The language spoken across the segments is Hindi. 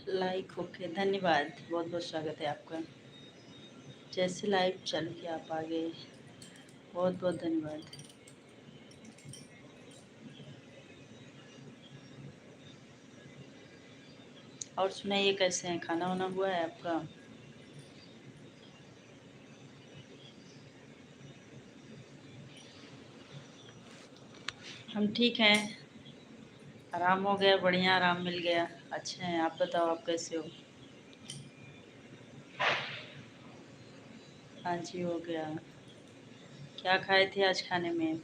लाइक ओके, धन्यवाद। बहुत बहुत स्वागत है आपका। जैसे लाइव चल के आप आ गए, बहुत बहुत धन्यवाद। और सुनाइए, कैसे हैं? खाना वाना हुआ है आपका? हम ठीक हैं। आराम हो गया, बढ़िया आराम मिल गया। अच्छे हैं। आप बताओ, आप कैसे हो? हाँ जी, हो गया। क्या खाए थे आज खाने में?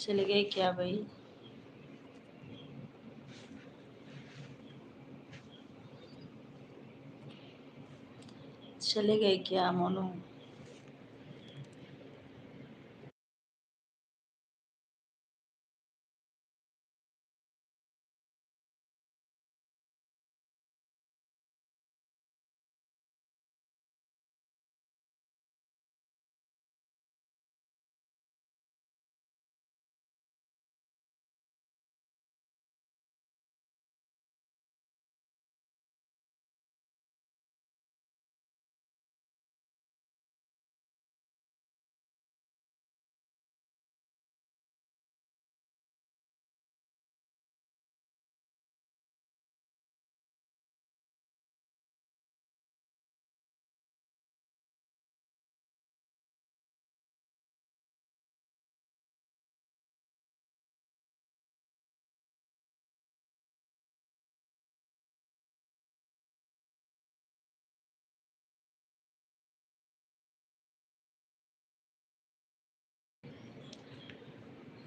चले गए क्या भाई? चले गए क्या मोनू?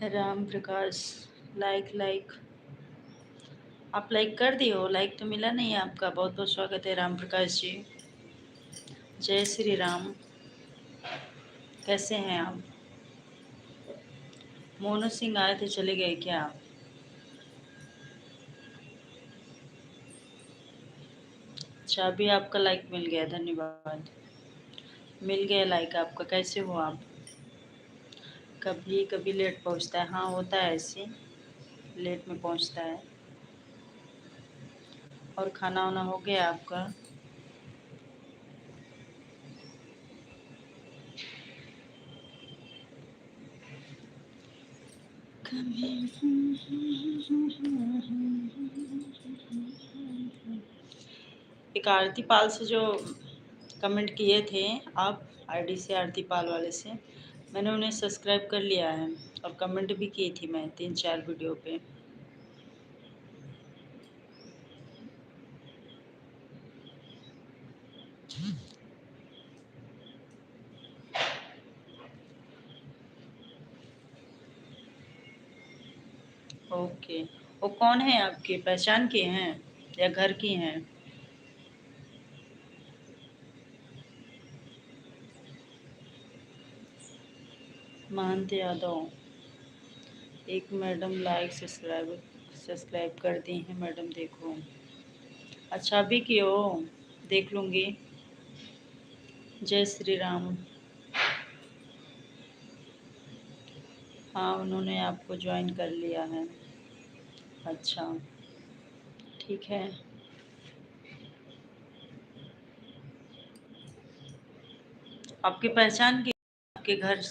Ram Prakash, like like. आप लाइक कर दियो? लाइक तो मिला नहीं है आपका। बहुत बहुत स्वागत है राम प्रकाश जी। जय श्री राम। कैसे हैं आप? मोनू सिंह आए थे, चले गए क्या? अच्छा, अभी आपका लाइक मिल गया, धन्यवाद। मिल गया लाइक आपका। कैसे हो आप? कभी कभी लेट पहुंचता है, हाँ होता है ऐसे, लेट में पहुंचता है। और खाना वाना हो गया आपका? एक आरती पाल से जो कमेंट किए थे आप, आईडी से, आरती पाल वाले से, मैंने उन्हें सब्सक्राइब कर लिया है। और कमेंट भी की थी मैं 3-4 वीडियो पे। ओके। वो कौन है? आपके पहचान के हैं या घर की हैं? महंत यादव। एक मैडम लाइक सब्सक्राइब सब्सक्राइब कर दी हैं मैडम, देखो। अच्छा, अभी की हो? देख लूँगी। जय श्री राम। हाँ, उन्होंने आपको ज्वाइन कर लिया है। अच्छा, ठीक है। आपकी पहचान की? आपके घर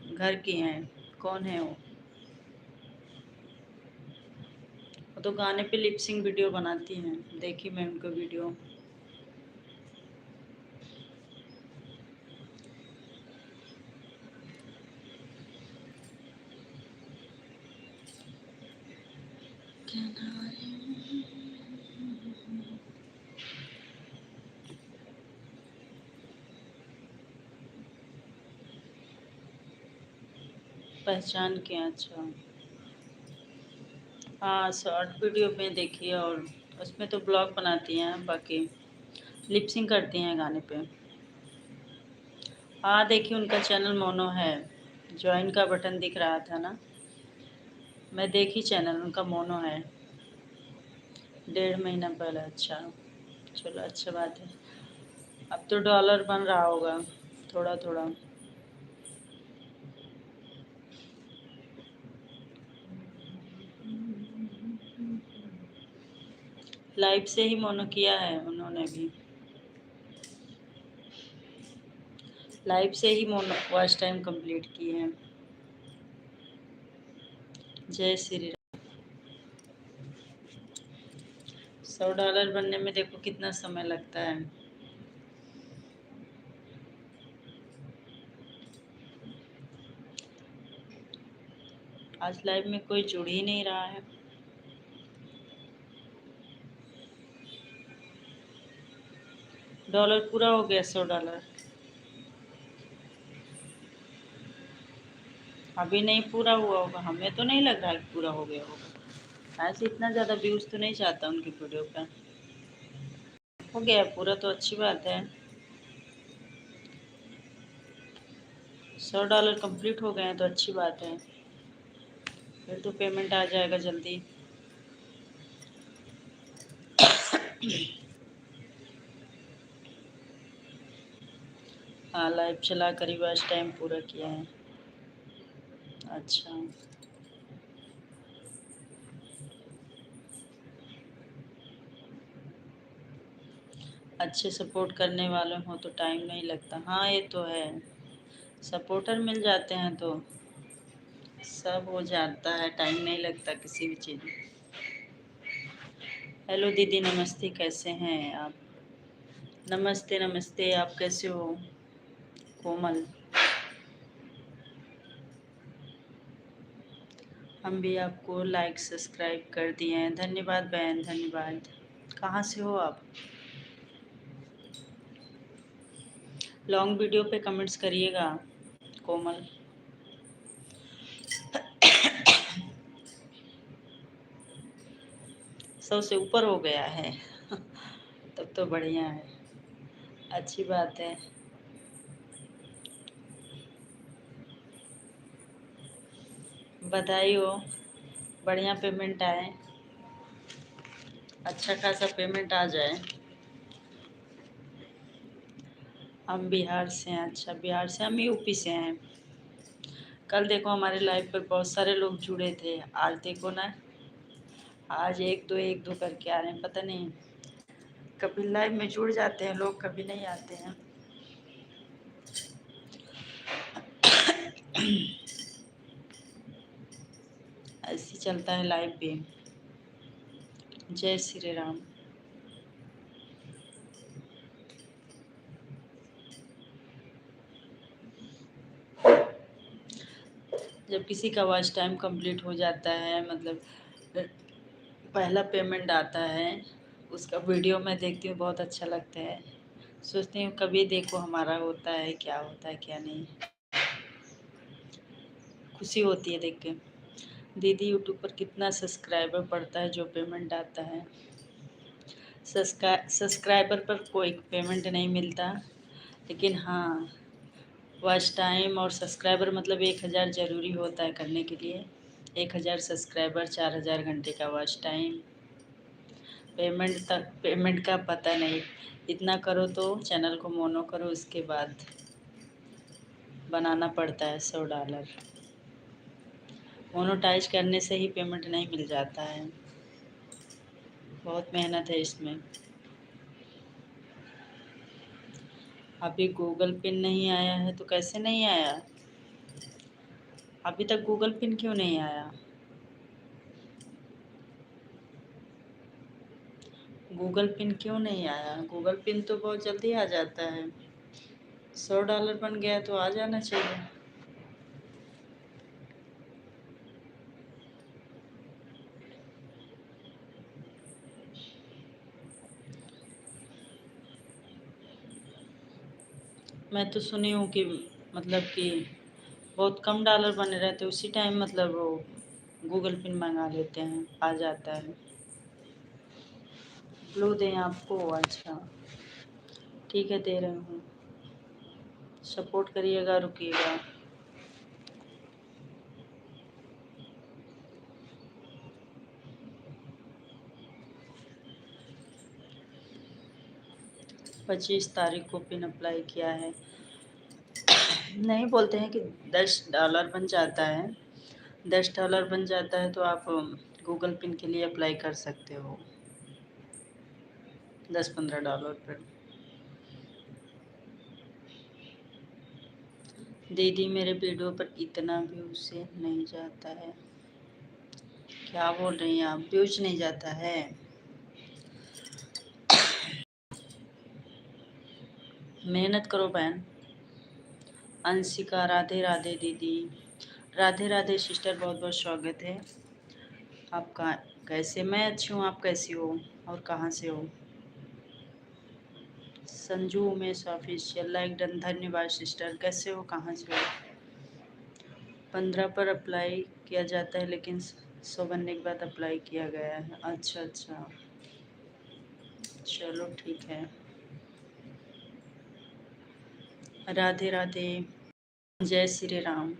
घर की हैं? कौन है वो? वो तो गाने पे लिपसिंग वीडियो बनाती हैं, देखी मैं उनका वीडियो। पहचान के? अच्छा। हाँ, शॉर्ट वीडियो में देखी है, और उसमें तो ब्लॉग बनाती हैं बाकी। लिपसिंग करती हैं गाने पे। हाँ देखिए, उनका चैनल मोनो है। ज्वाइन का बटन दिख रहा था ना, मैं देखी चैनल उनका मोनो है। 1.5 महीना पहले। अच्छा, चलो अच्छा बात है। अब तो डॉलर बन रहा होगा थोड़ा थोड़ा। लाइव से ही मोनो किया है उन्होंने भी। लाइव से ही मोनो वॉच टाइम कंप्लीट किए हैं। जय श्री राम। $100 बनने में देखो कितना समय लगता है। आज लाइव में कोई जुड़ ही नहीं रहा है। डॉलर पूरा हो गया $100। अभी नहीं पूरा हुआ होगा, हमें तो नहीं लग रहा है कि पूरा हो गया होगा। ऐसे इतना ज़्यादा व्यूज़ तो नहीं चाहता उनकी वीडियो का। हो गया पूरा तो अच्छी बात है। $100 कंप्लीट हो गए हैं तो अच्छी बात है। फिर तो पेमेंट आ जाएगा जल्दी। हाँ, लाइव चला कर ही वॉच टाइम पूरा किया है। अच्छा, अच्छे सपोर्ट करने वाले हों तो टाइम नहीं लगता। हाँ ये तो है, सपोर्टर मिल जाते हैं तो सब हो जाता है, टाइम नहीं लगता किसी भी चीज़ में। हेलो दीदी, नमस्ते, कैसे हैं आप? नमस्ते नमस्ते, आप कैसे हो? कोमल। हम भी आपको लाइक सब्सक्राइब कर दिए हैं। धन्यवाद बहन, धन्यवाद। कहाँ से हो आप? लॉन्ग वीडियो पे कमेंट्स करिएगा कोमल। सबसे ऊपर हो गया है। तब तो बढ़िया है, अच्छी बात है। बधाई हो, बढ़िया पेमेंट आए, अच्छा खासा पेमेंट आ जाए। हम बिहार से हैं। अच्छा, बिहार से, हम यूपी से हैं। कल देखो हमारे लाइव पर बहुत सारे लोग जुड़े थे, आज देखो ना, आज एक दो करके आ रहे हैं। पता नहीं, कभी लाइव में जुड़ जाते हैं लोग, कभी नहीं आते हैं। ऐसे चलता है लाइव पे। जय श्री राम। जब किसी का वॉच टाइम कंप्लीट हो जाता है, मतलब पहला पेमेंट आता है, उसका वीडियो मैं देखती हूँ, बहुत अच्छा लगता है। सोचती हूँ कभी देखो हमारा होता है, क्या होता है क्या नहीं। खुशी होती है देख के। दीदी, यूट्यूब पर कितना सब्सक्राइबर बढ़ता है जो पेमेंट आता है? सब्सक्राइबर पर कोई पेमेंट नहीं मिलता, लेकिन हाँ, वॉच टाइम और सब्सक्राइबर मतलब 1000 ज़रूरी होता है करने के लिए। 1000 सब्सक्राइबर, 4000 घंटे का वॉच टाइम। पेमेंट तक, पेमेंट का पता नहीं। इतना करो तो चैनल को मोनो करो, उसके बाद बनाना पड़ता है $100। मोनोटाइज करने से ही पेमेंट नहीं मिल जाता है, बहुत मेहनत है इसमें। अभी गूगल पिन नहीं आया है तो कैसे नहीं आया? अभी तक गूगल पिन क्यों नहीं आया? गूगल पिन क्यों नहीं आया? गूगल पिन तो बहुत जल्दी आ जाता है। $100 बन गया तो आ जाना चाहिए। मैं तो सुनी हूँ कि मतलब कि बहुत कम डॉलर बने रहते, उसी टाइम मतलब वो गूगल पिन मंगा लेते हैं, आ जाता है। ब्लू दें आपको? अच्छा, ठीक है, दे रही हूँ। सपोर्ट करिएगा, रुकिएगा। $25 को पिन अप्लाई किया है। नहीं, बोलते हैं कि $10 बन जाता है। $10 बन जाता है तो आप गूगल पिन के लिए अप्लाई कर सकते हो, $10-15 पर। दीदी, मेरे वीडियो पर इतना व्यूज से नहीं जाता है। क्या बोल रही हैं आप? व्यूज नहीं जाता है? मेहनत करो बहन। अंशिका, राधे राधे दीदी। राधे राधे सिस्टर, बहुत बहुत स्वागत है आपका। कैसे? मैं अच्छी हूँ, आप कैसी हो और कहाँ से हो? Sanju Umesh official, like done, धन्यवाद सिस्टर। कैसे हो, कहाँ से हो? 15 पर अप्लाई किया जाता है, लेकिन 100 बनने के बाद अप्लाई किया गया है। अच्छा अच्छा, चलो ठीक है। राधे राधे, जय श्री राम।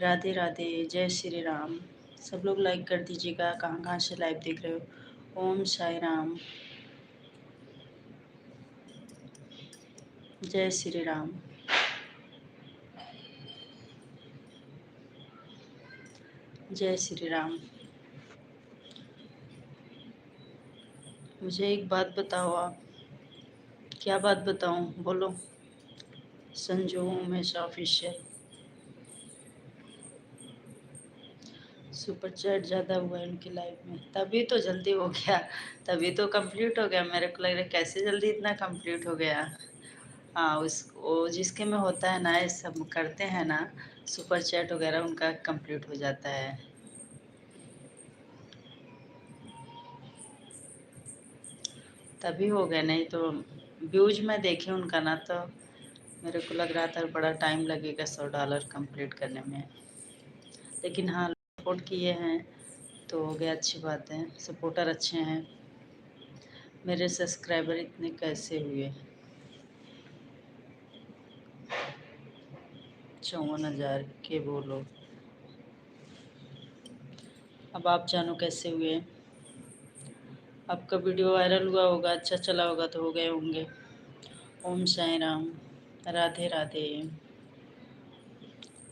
राधे राधे, जय श्री राम। सब लोग लाइक कर दीजिएगा, कहाँ कहाँ से लाइव देख रहे हो। ओम साई राम, जय श्री राम। जय श्री राम। मुझे एक बात बताओ आप। क्या बात बताऊं, बोलो। Sanju Umesh official, super chat ज़्यादा हुआ है उनकी लाइफ में, तभी तो जल्दी हो गया। तभी तो कंप्लीट हो गया। मेरे को लग रहा है कैसे जल्दी इतना कंप्लीट हो गया। हाँ, उस वो जिसके में होता है ना, ये सब करते हैं ना, सुपर चैट वगैरह, उनका कंप्लीट हो जाता है। तभी हो गया, नहीं तो व्यूज में देखे उनका ना, तो मेरे को लग रहा था बड़ा टाइम लगेगा $100 कंप्लीट करने में। लेकिन हाँ, सपोर्ट किए हैं तो हो गया, अच्छी बात है। सपोर्टर अच्छे हैं। मेरे सब्सक्राइबर इतने कैसे हुए? 54,000 के बोलो। अब आप जानो कैसे हुए। आपका वीडियो वायरल हुआ होगा, अच्छा चला होगा तो हो गए होंगे। ओम साई राम। राधे राधे।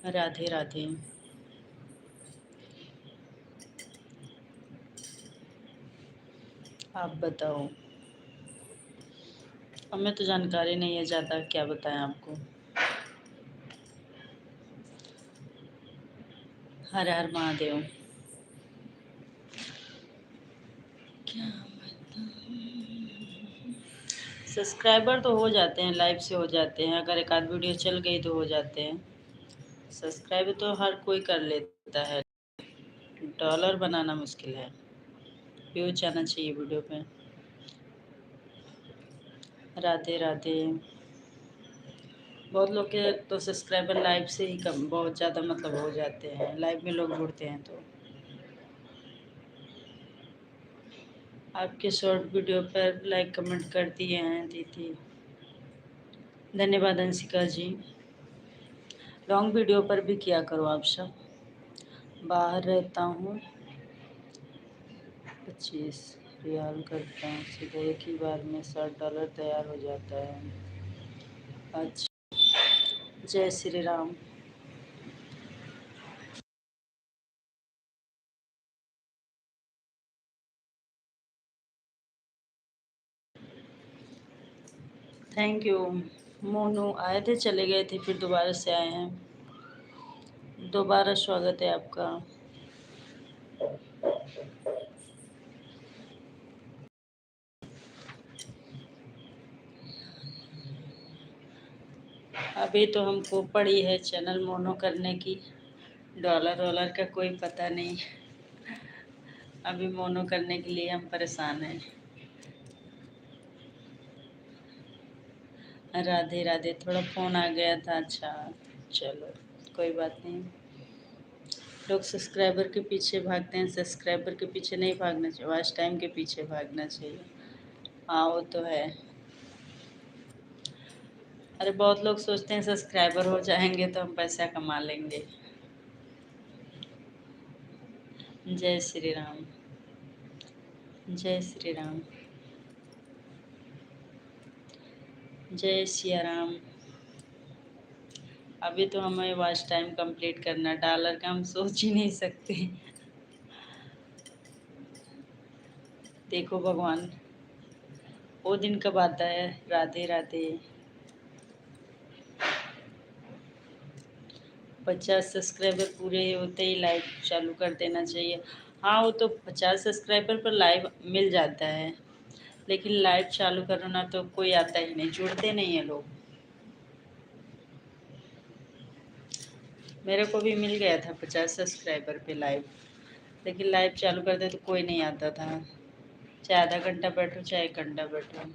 राधे राधे। आप बताओ। हमें तो जानकारी नहीं है ज़्यादा, क्या बताएं आपको। हर हर महादेव। क्या सब्सक्राइबर तो हो जाते हैं, लाइव से हो जाते हैं, अगर एक आध वीडियो चल गई तो हो जाते हैं। सब्सक्राइब तो हर कोई कर लेता है, डॉलर बनाना मुश्किल है। व्यूज आना चाहिए वीडियो पे। राधे राधे। बहुत लोग के तो सब्सक्राइबर लाइव से ही कम, बहुत ज़्यादा मतलब हो जाते हैं, लाइव में लोग जुड़ते हैं तो। आपके शॉर्ट वीडियो पर लाइक कमेंट कर दिए हैं दीदी, धन्यवाद अंशिका जी। लॉन्ग वीडियो पर भी किया करो आप सब। बाहर रहता हूँ, 25 रियाल करता हूँ, सीधे एक ही बार में $60 तैयार हो जाता है। अच्छा, जय श्री राम। Thank you. मोनू आए थे, चले गए थे, फिर दोबारा से आए हैं। दोबारा स्वागत है आपका। अभी तो हमको पड़ी है चैनल मोनो करने की, डॉलर वॉलर का कोई पता नहीं। अभी मोनो करने के लिए हम परेशान हैं। राधे राधे, थोड़ा फ़ोन आ गया था। अच्छा, चलो कोई बात नहीं। लोग सब्सक्राइबर के पीछे भागते हैं, सब्सक्राइबर के पीछे नहीं भागना चाहिए, वॉच टाइम के पीछे भागना चाहिए। हाँ, वो तो है। अरे बहुत लोग सोचते हैं सब्सक्राइबर हो जाएंगे तो हम पैसा कमा लेंगे। जय श्री राम। जय श्री राम। जय सिया राम। अभी तो हमें वॉच टाइम कंप्लीट करना, डॉलर का हम सोच ही नहीं सकते। देखो भगवान, वो दिन कब आता है। राधे राधे। 50 सब्सक्राइबर पूरे होते ही लाइव चालू कर देना चाहिए। हाँ, वो तो 50 सब्सक्राइबर पर लाइव मिल जाता है, लेकिन लाइव चालू करना तो कोई आता ही नहीं, जुड़ते नहीं है लोग। मेरे को भी मिल गया था 50 सब्सक्राइबर पे लाइव, लेकिन लाइव चालू करते तो कोई नहीं आता था। चाहे आधा घंटा बैठो चाहे 1 घंटा बैठो,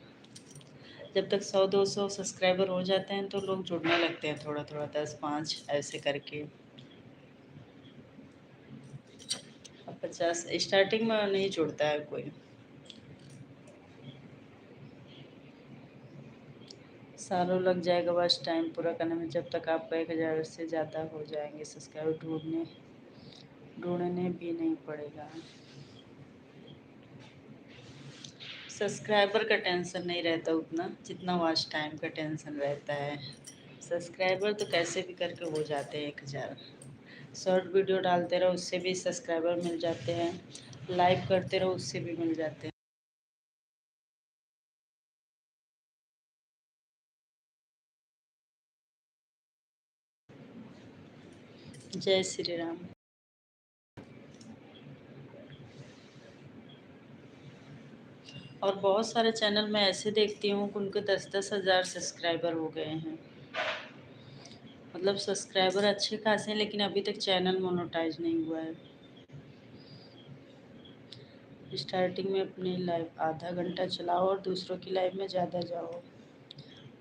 जब तक 100-200 सब्सक्राइबर हो जाते हैं तो लोग जुड़ने लगते हैं थोड़ा थोड़ा, 10-5 ऐसे करके। अब 50 स्टार्टिंग में नहीं जुड़ता है कोई। सालों लग जाएगा बस टाइम पूरा करने में, जब तक आपका 1000 से ज़्यादा हो जाएंगे सब्सक्राइबर, ढूंढने भी नहीं पड़ेगा। सब्सक्राइबर का टेंशन नहीं रहता उतना जितना वॉच टाइम का टेंशन रहता है। सब्सक्राइबर तो कैसे भी करके हो जाते हैं 1000। शॉर्ट वीडियो डालते रहो उससे भी सब्सक्राइबर मिल जाते हैं, लाइव करते रहो उससे भी मिल जाते हैं। जय श्री राम। और बहुत सारे चैनल मैं ऐसे देखती हूँ कि उनके 10-10 हज़ार सब्सक्राइबर हो गए हैं। मतलब सब्सक्राइबर अच्छे खासे हैं, लेकिन अभी तक चैनल मोनेटाइज नहीं हुआ है। स्टार्टिंग में अपनी लाइव आधा घंटा चलाओ और दूसरों की लाइव में ज़्यादा जाओ।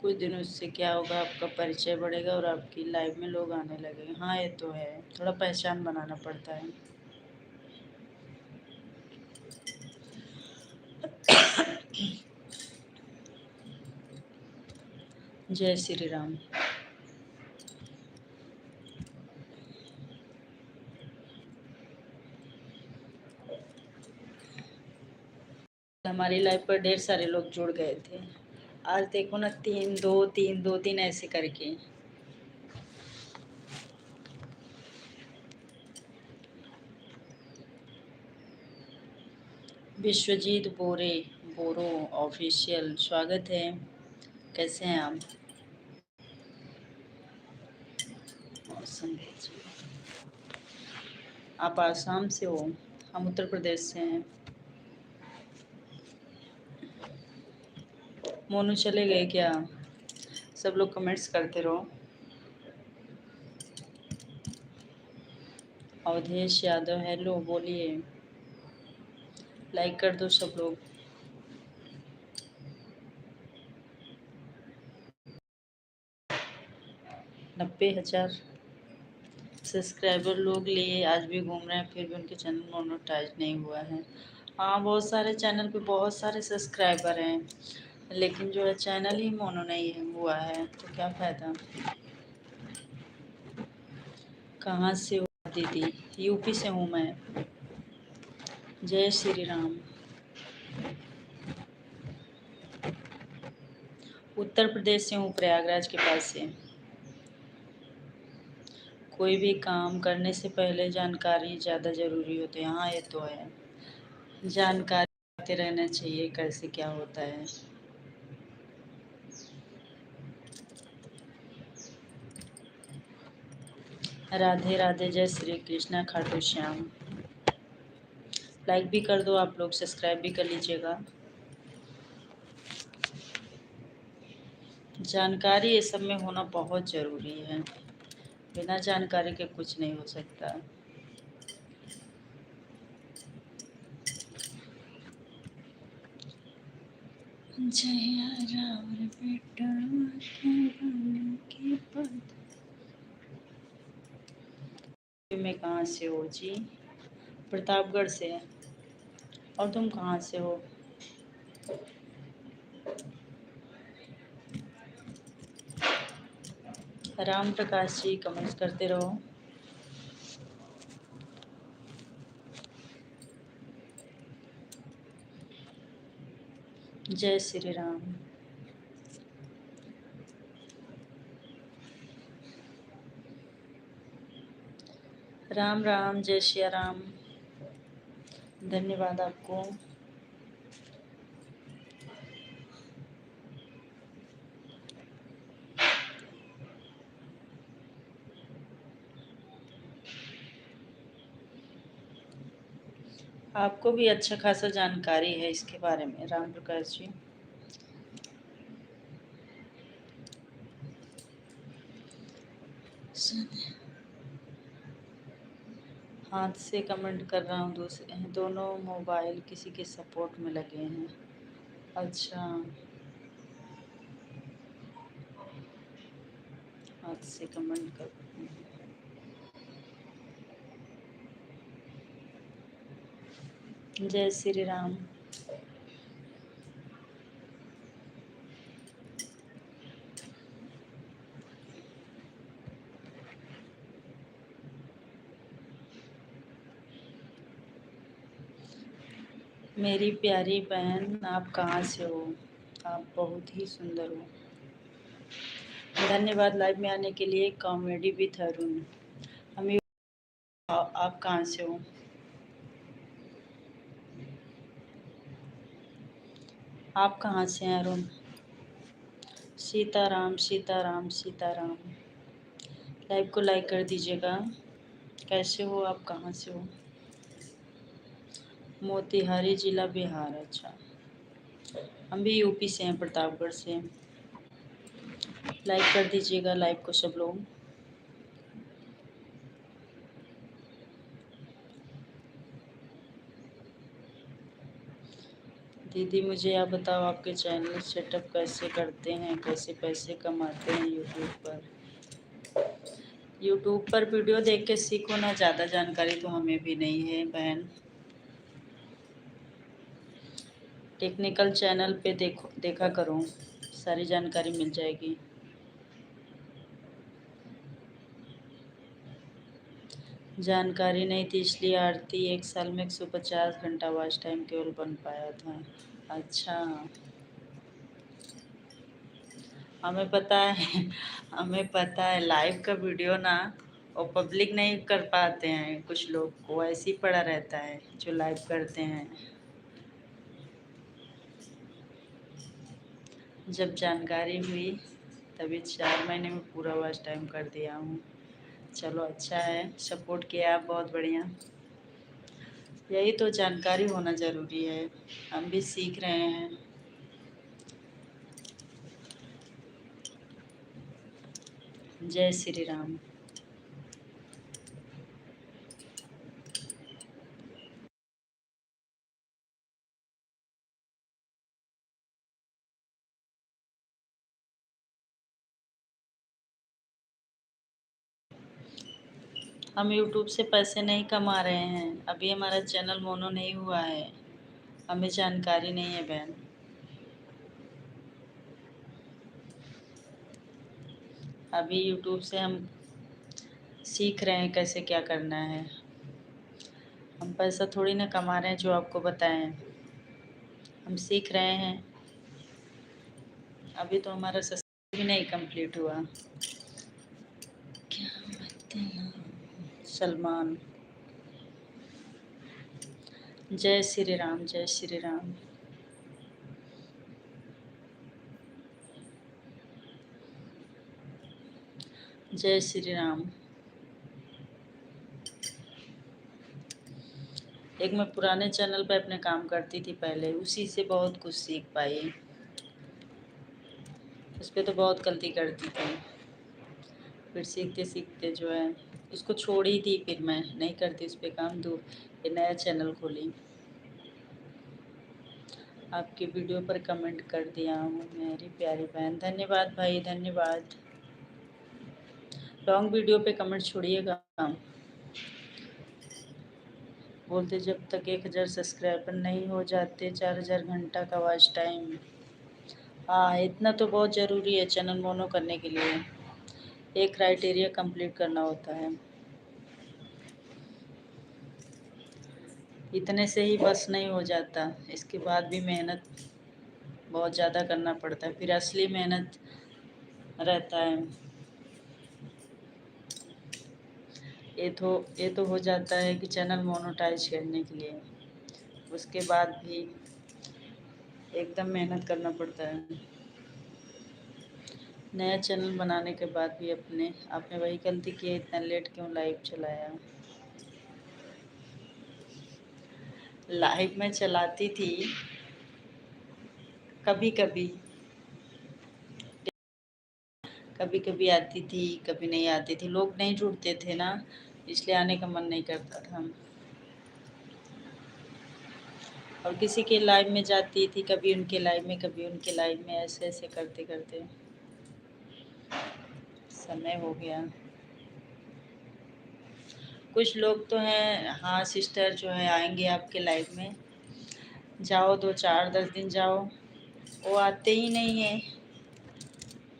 कुछ दिन उससे क्या होगा, आपका परिचय बढ़ेगा और आपकी लाइव में लोग आने लगेंगे। हाँ, ये तो है, थोड़ा पहचान बनाना पड़ता है। जय श्री राम। हमारी लाइफ पर ढेर सारे लोग जुड़ गए थे। आज देखो ना, 3 2 3 2 3 ऐसे करके। विश्वजीत बोरो ऑफिशियल, स्वागत है। कैसे हैं आप। संदेश जी, आप आसाम से हो, हम उत्तर प्रदेश से हैं। मोनू चले गए क्या। सब लोग कमेंट्स करते रहो। अवधेश यादव हेलो बोलिए, लाइक कर दो सब लोग। 90,000 सब्सक्राइबर लोग लिए आज भी घूम रहे हैं, फिर भी उनके चैनल मोनेटाइज नहीं हुआ है। हाँ, बहुत सारे चैनल पे बहुत सारे सब्सक्राइबर हैं, लेकिन जो है चैनल ही मोनो नहीं हुआ है, तो क्या फ़ायदा। कहाँ से हो दीदी। यूपी से हूँ मैं। जय श्री राम। उत्तर प्रदेश से हूँ, प्रयागराज के पास से। कोई भी काम करने से पहले जानकारी ज़्यादा ज़रूरी होती है। हाँ, ये तो है, जानकारी देते रहना चाहिए कैसे क्या होता है। राधे राधे। जय श्री कृष्णा खाटू श्याम। लाइक भी कर दो आप लोग, सब्सक्राइब भी कर लीजिएगा। जानकारी ये सब में होना बहुत ज़रूरी है, बिना जानकारी के कुछ नहीं हो सकता। जय राम बेटा के बन के पद। मैं कहाँ से हो जी। प्रतापगढ़ से। और तुम कहाँ से हो। राम प्रकाश जी कमेंट्स करते रहो। जय श्री राम। राम राम, जय श्री राम। धन्यवाद आपको। आपको भी अच्छा खासा जानकारी है इसके बारे में राम प्रकाश जी। हाथ से कमेंट कर रहा हूँ। दूसरे दोनों मोबाइल किसी के सपोर्ट में लगे हैं। अच्छा, हाथ से कमेंट कर। जय श्री राम। मेरी प्यारी बहन, आप कहाँ से हो? आप बहुत ही सुंदर हो। धन्यवाद लाइव में आने के लिए। Comedy with Arun. हम आप कहाँ से हो? आप कहाँ से हैं अरुण? सीताराम सीताराम सीताराम। लाइव को लाइक कर दीजिएगा। कैसे हो आप? कहाँ से हो? मोतिहारी जिला बिहार। अच्छा, हम भी यूपी से हैं, प्रतापगढ़ से। लाइक कर दीजिएगा लाइव को सब लोग। दीदी मुझे आप बताओ, आपके चैनल सेटअप कैसे करते हैं, कैसे पैसे कमाते हैं यूट्यूब पर? यूट्यूब पर वीडियो देख के सीखो ना, ज़्यादा जानकारी तो हमें भी नहीं है बहन। टेक्निकल चैनल पे देखा करो, सारी जानकारी मिल जाएगी। जानकारी नहीं थी इसलिए आरती 1 साल में 150 घंटा वॉच टाइम केवल बन पाया था। अच्छा, हमें पता है। हमें पता है लाइव का वीडियो ना वो पब्लिक नहीं कर पाते हैं, कुछ लोग को ऐसे ही पड़ा रहता है जो लाइव करते हैं। जब जानकारी हुई तभी 4 महीने में पूरा वॉच टाइम कर दिया हूँ। चलो अच्छा है, सपोर्ट किया आप, बहुत बढ़िया। यही तो जानकारी होना ज़रूरी है, हम भी सीख रहे हैं। जय श्री राम। हम यूट्यूब से पैसे नहीं कमा रहे हैं, अभी हमारा चैनल मोनो नहीं हुआ है, हमें जानकारी नहीं है बहन। अभी यूट्यूब से हम सीख रहे हैं कैसे क्या करना है। हम पैसा थोड़ी ना कमा रहे हैं जो आपको बताएं, हम सीख रहे हैं। अभी तो हमारा सब्सक्राइब भी नहीं कंप्लीट हुआ। क्या मतलब? सलमान। जय श्री राम, जय श्री राम। जय श्री राम। एक मैं पुराने चैनल पे अपने काम करती थी पहले, उसी से बहुत कुछ सीख पाई। उस पर तो बहुत गलती करती थी, फिर सीखते सीखते जो है उसको छोड़ी थी, फिर मैं नहीं करती उस पर काम। दो ये नया चैनल खोली। आपके वीडियो पर कमेंट कर दिया हूँ मेरी प्यारी बहन। धन्यवाद भाई, धन्यवाद। लॉन्ग वीडियो पे कमेंट छोड़िएगा। बोलते जब तक 1000 सब्सक्राइबर नहीं हो जाते 4000 घंटा का वॉच टाइम। हाँ, इतना तो बहुत ज़रूरी है चैनल मोनो करने के लिए। एक क्राइटेरिया कंप्लीट करना होता है। इतने से ही बस नहीं हो जाता, इसके बाद भी मेहनत बहुत ज़्यादा करना पड़ता है, फिर असली मेहनत रहता है। ये तो हो जाता है कि चैनल मोनेटाइज करने के लिए, उसके बाद भी एकदम मेहनत करना पड़ता है। नया चैनल बनाने के बाद भी आपने वही गलती की है, इतना लेट क्यों लाइव चलाया। लाइव में चलाती थी कभी कभी, कभी कभी आती थी, कभी नहीं आती थी, लोग नहीं जुड़ते थे ना, इसलिए आने का मन नहीं करता था। और किसी के लाइव में जाती थी, कभी उनके लाइव में, कभी उनके लाइव में, ऐसे ऐसे करते करते समय हो गया। कुछ लोग तो हैं, हाँ सिस्टर जो है आएंगे आपके लाइव में, जाओ 2 4 10 दिन जाओ, वो आते ही नहीं है,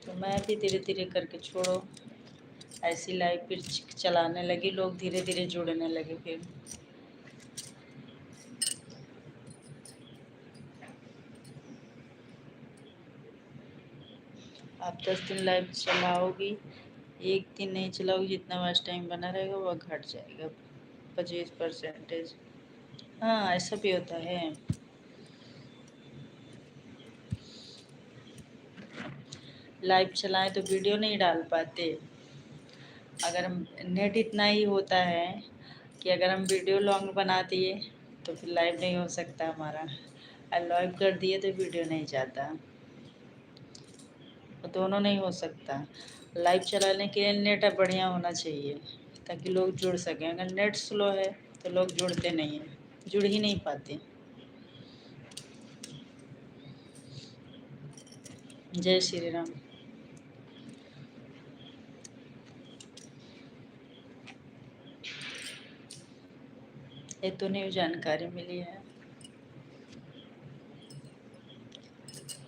तो मैं भी धीरे धीरे करके छोड़ो, ऐसी लाइव फिर चलाने लगी, लोग धीरे धीरे जुड़ने लगे। फिर आप 10 दिन लाइव चलाओगी, एक दिन नहीं चलाओगी, जितना वॉच टाइम बना रहेगा वह घट जाएगा 25%। हाँ ऐसा भी होता है। लाइव चलाएं तो वीडियो नहीं डाल पाते, अगर हम नेट इतना ही होता है कि अगर हम वीडियो लॉन्ग बना दिए तो फिर लाइव नहीं हो सकता हमारा, और लाइव कर दिए तो वीडियो नहीं जाता, तो दोनों नहीं हो सकता। लाइव चलाने के लिए नेट बढ़िया होना चाहिए ताकि लोग जुड़ सकें, अगर नेट स्लो है तो लोग जुड़ते नहीं हैं, जुड़ ही नहीं पाते। जय श्री राम। ये तो न्यू जानकारी मिली है,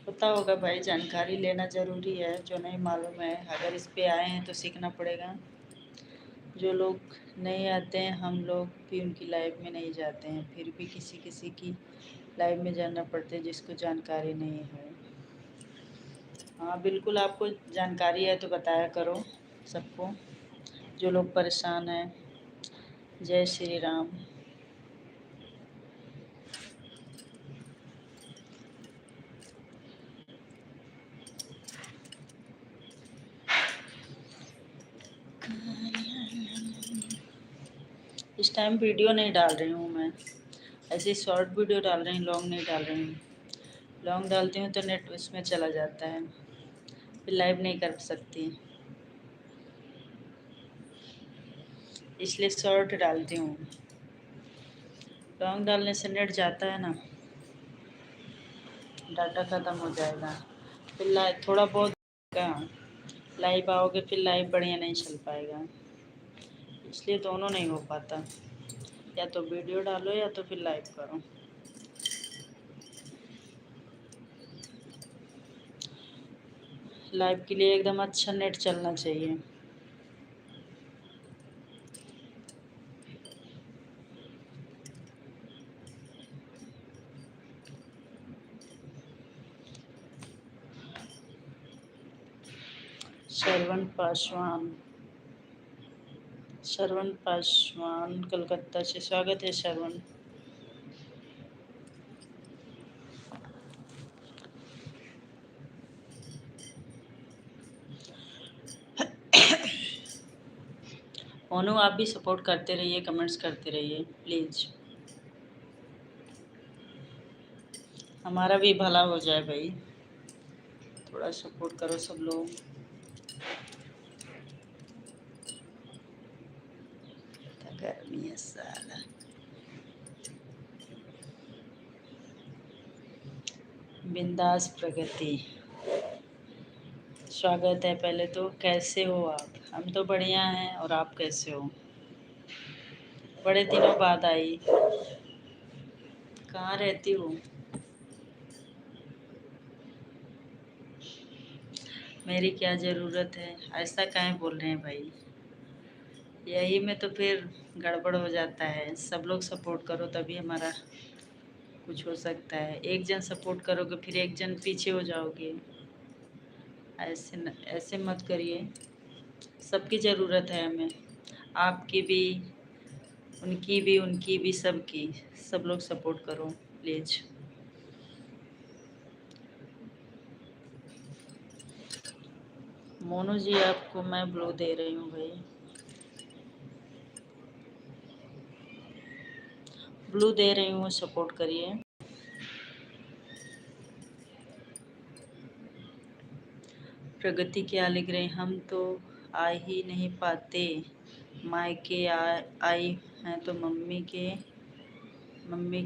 पता होगा भाई, जानकारी लेना ज़रूरी है, जो नहीं मालूम है अगर इस पे आए हैं तो सीखना पड़ेगा। जो लोग नहीं आते हैं, हम लोग भी उनकी लाइफ में नहीं जाते हैं, फिर भी किसी किसी की लाइफ में जाना पड़ता है जिसको जानकारी नहीं है। हाँ बिल्कुल, आपको जानकारी है तो बताया करो सबको, जो लोग परेशान हैं। जय श्री राम। इस टाइम वीडियो नहीं डाल रही हूँ मैं, ऐसे शॉर्ट वीडियो डाल रही हूँ, लॉन्ग नहीं डाल रही हूँ। लॉन्ग डालती हूँ तो नेट उसमें चला जाता है, फिर लाइव नहीं कर सकती, इसलिए शॉर्ट डालती हूँ। लॉन्ग डालने से नेट जाता है ना, डाटा ख़त्म हो जाएगा, फिर लाइव थोड़ा बहुत का लाइव आओगे, फिर लाइव बढ़िया नहीं चल पाएगा, इसलिए दोनों नहीं हो पाता, या तो वीडियो डालो या तो फिर लाइव करो। लाइव के लिए एकदम अच्छा नेट चलना चाहिए। श्रवण पासवान, श्रवण पासवान कलकत्ता से स्वागत है श्रवण। मोनू आप भी सपोर्ट करते रहिए, कमेंट्स करते रहिए प्लीज़, हमारा भी भला हो जाए भाई, थोड़ा सपोर्ट करो सब लोग। गर्मी है साला। बिंदास प्रगति, स्वागत है। पहले तो कैसे हो आप? हम तो बढ़िया हैं, और आप कैसे हो? बड़े दिनों बाद आई, कहाँ रहती हो? मेरी क्या ज़रूरत है, ऐसा काहे बोल रहे हैं भाई। यही में तो फिर गड़बड़ हो जाता है। सब लोग सपोर्ट करो तभी हमारा कुछ हो सकता है। एक जन सपोर्ट करोगे फिर एक जन पीछे हो जाओगे। ऐसे मत करिए। सबकी ज़रूरत है हमें, आपकी भी, उनकी भी, सबकी। सब लोग सपोर्ट करो प्लीज़। मोनू जी आपको मैं ब्लू दे रही हूँ भाई, ब्लू दे रही हूँ, सपोर्ट करिए। प्रगति क्या लिख रहे हैं, हम तो आ ही नहीं पाते, मायके आई हैं तो मम्मी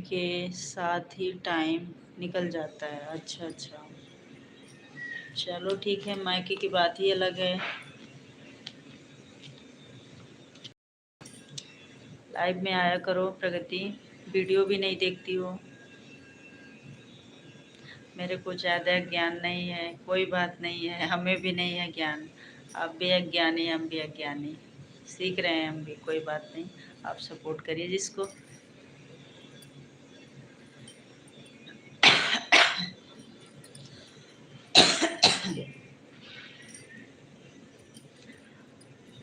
के साथ ही टाइम निकल जाता है। अच्छा अच्छा, चलो ठीक है, मायके की बात ही अलग है। लाइव में आया करो प्रगति, वीडियो भी नहीं देखती हो। मेरे को ज़्यादा ज्ञान नहीं है, कोई बात नहीं है, हमें भी नहीं है ज्ञान। आप भी अज्ञानी, हम भी अज्ञानी, सीख रहे हैं हम भी, कोई बात नहीं। आप सपोर्ट करिए जिसको।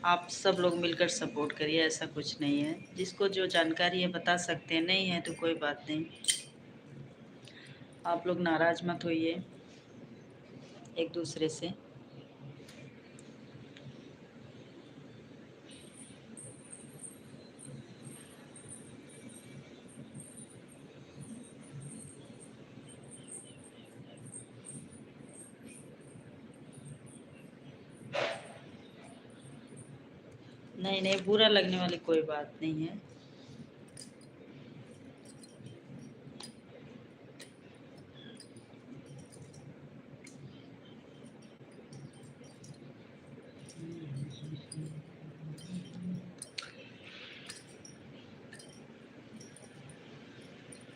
आप सब लोग मिलकर सपोर्ट करिए, ऐसा कुछ नहीं है। जिसको जो जानकारी है बता सकते हैं, नहीं है तो कोई बात नहीं। आप लोग नाराज़ मत होइए एक दूसरे से। नहीं नहीं, बुरा लगने वाली कोई बात नहीं है।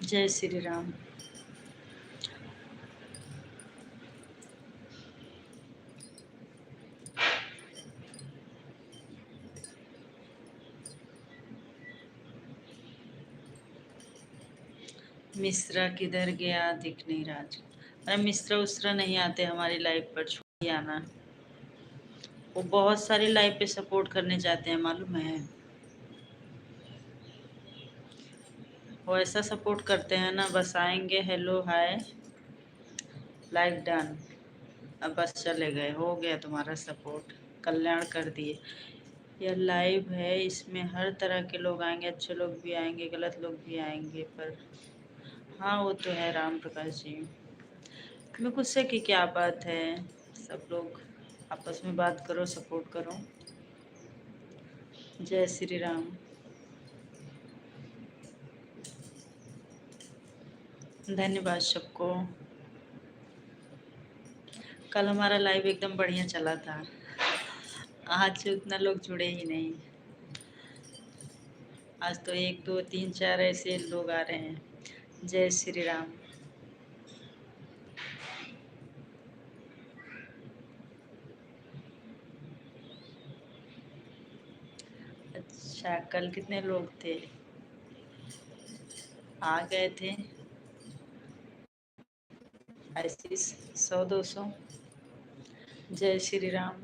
जय श्री राम। मिश्रा किधर गया, दिख नहीं रहा आज। अरे मिश्रा उसरा नहीं आते हमारी लाइफ पर, छोड़िए आना। वो बहुत सारी लाइफ पे सपोर्ट करने जाते हैं, मालूम है। वो ऐसा सपोर्ट करते हैं ना, बस आएंगे, हेलो हाय, लाइक डन, अब बस चले गए, हो गया तुम्हारा सपोर्ट, कल्याण कर दिए। यह लाइव है, इसमें हर तरह के लोग आएंगे, अच्छे लोग भी आएंगे, गलत लोग भी आएंगे, पर हाँ वो तो है राम प्रकाश जी। मैं गुस्से की क्या बात है, सब लोग आपस में बात करो, सपोर्ट करो। जय श्री राम। धन्यवाद सबको। कल हमारा लाइव एकदम बढ़िया चला था, आज उतना लोग जुड़े ही नहीं। आज तो 1 2 3 4 ऐसे लोग आ रहे हैं। जय श्री राम। अच्छा, कल कितने लोग थे, आ गए थे ऐसे 100 200। जय श्री राम।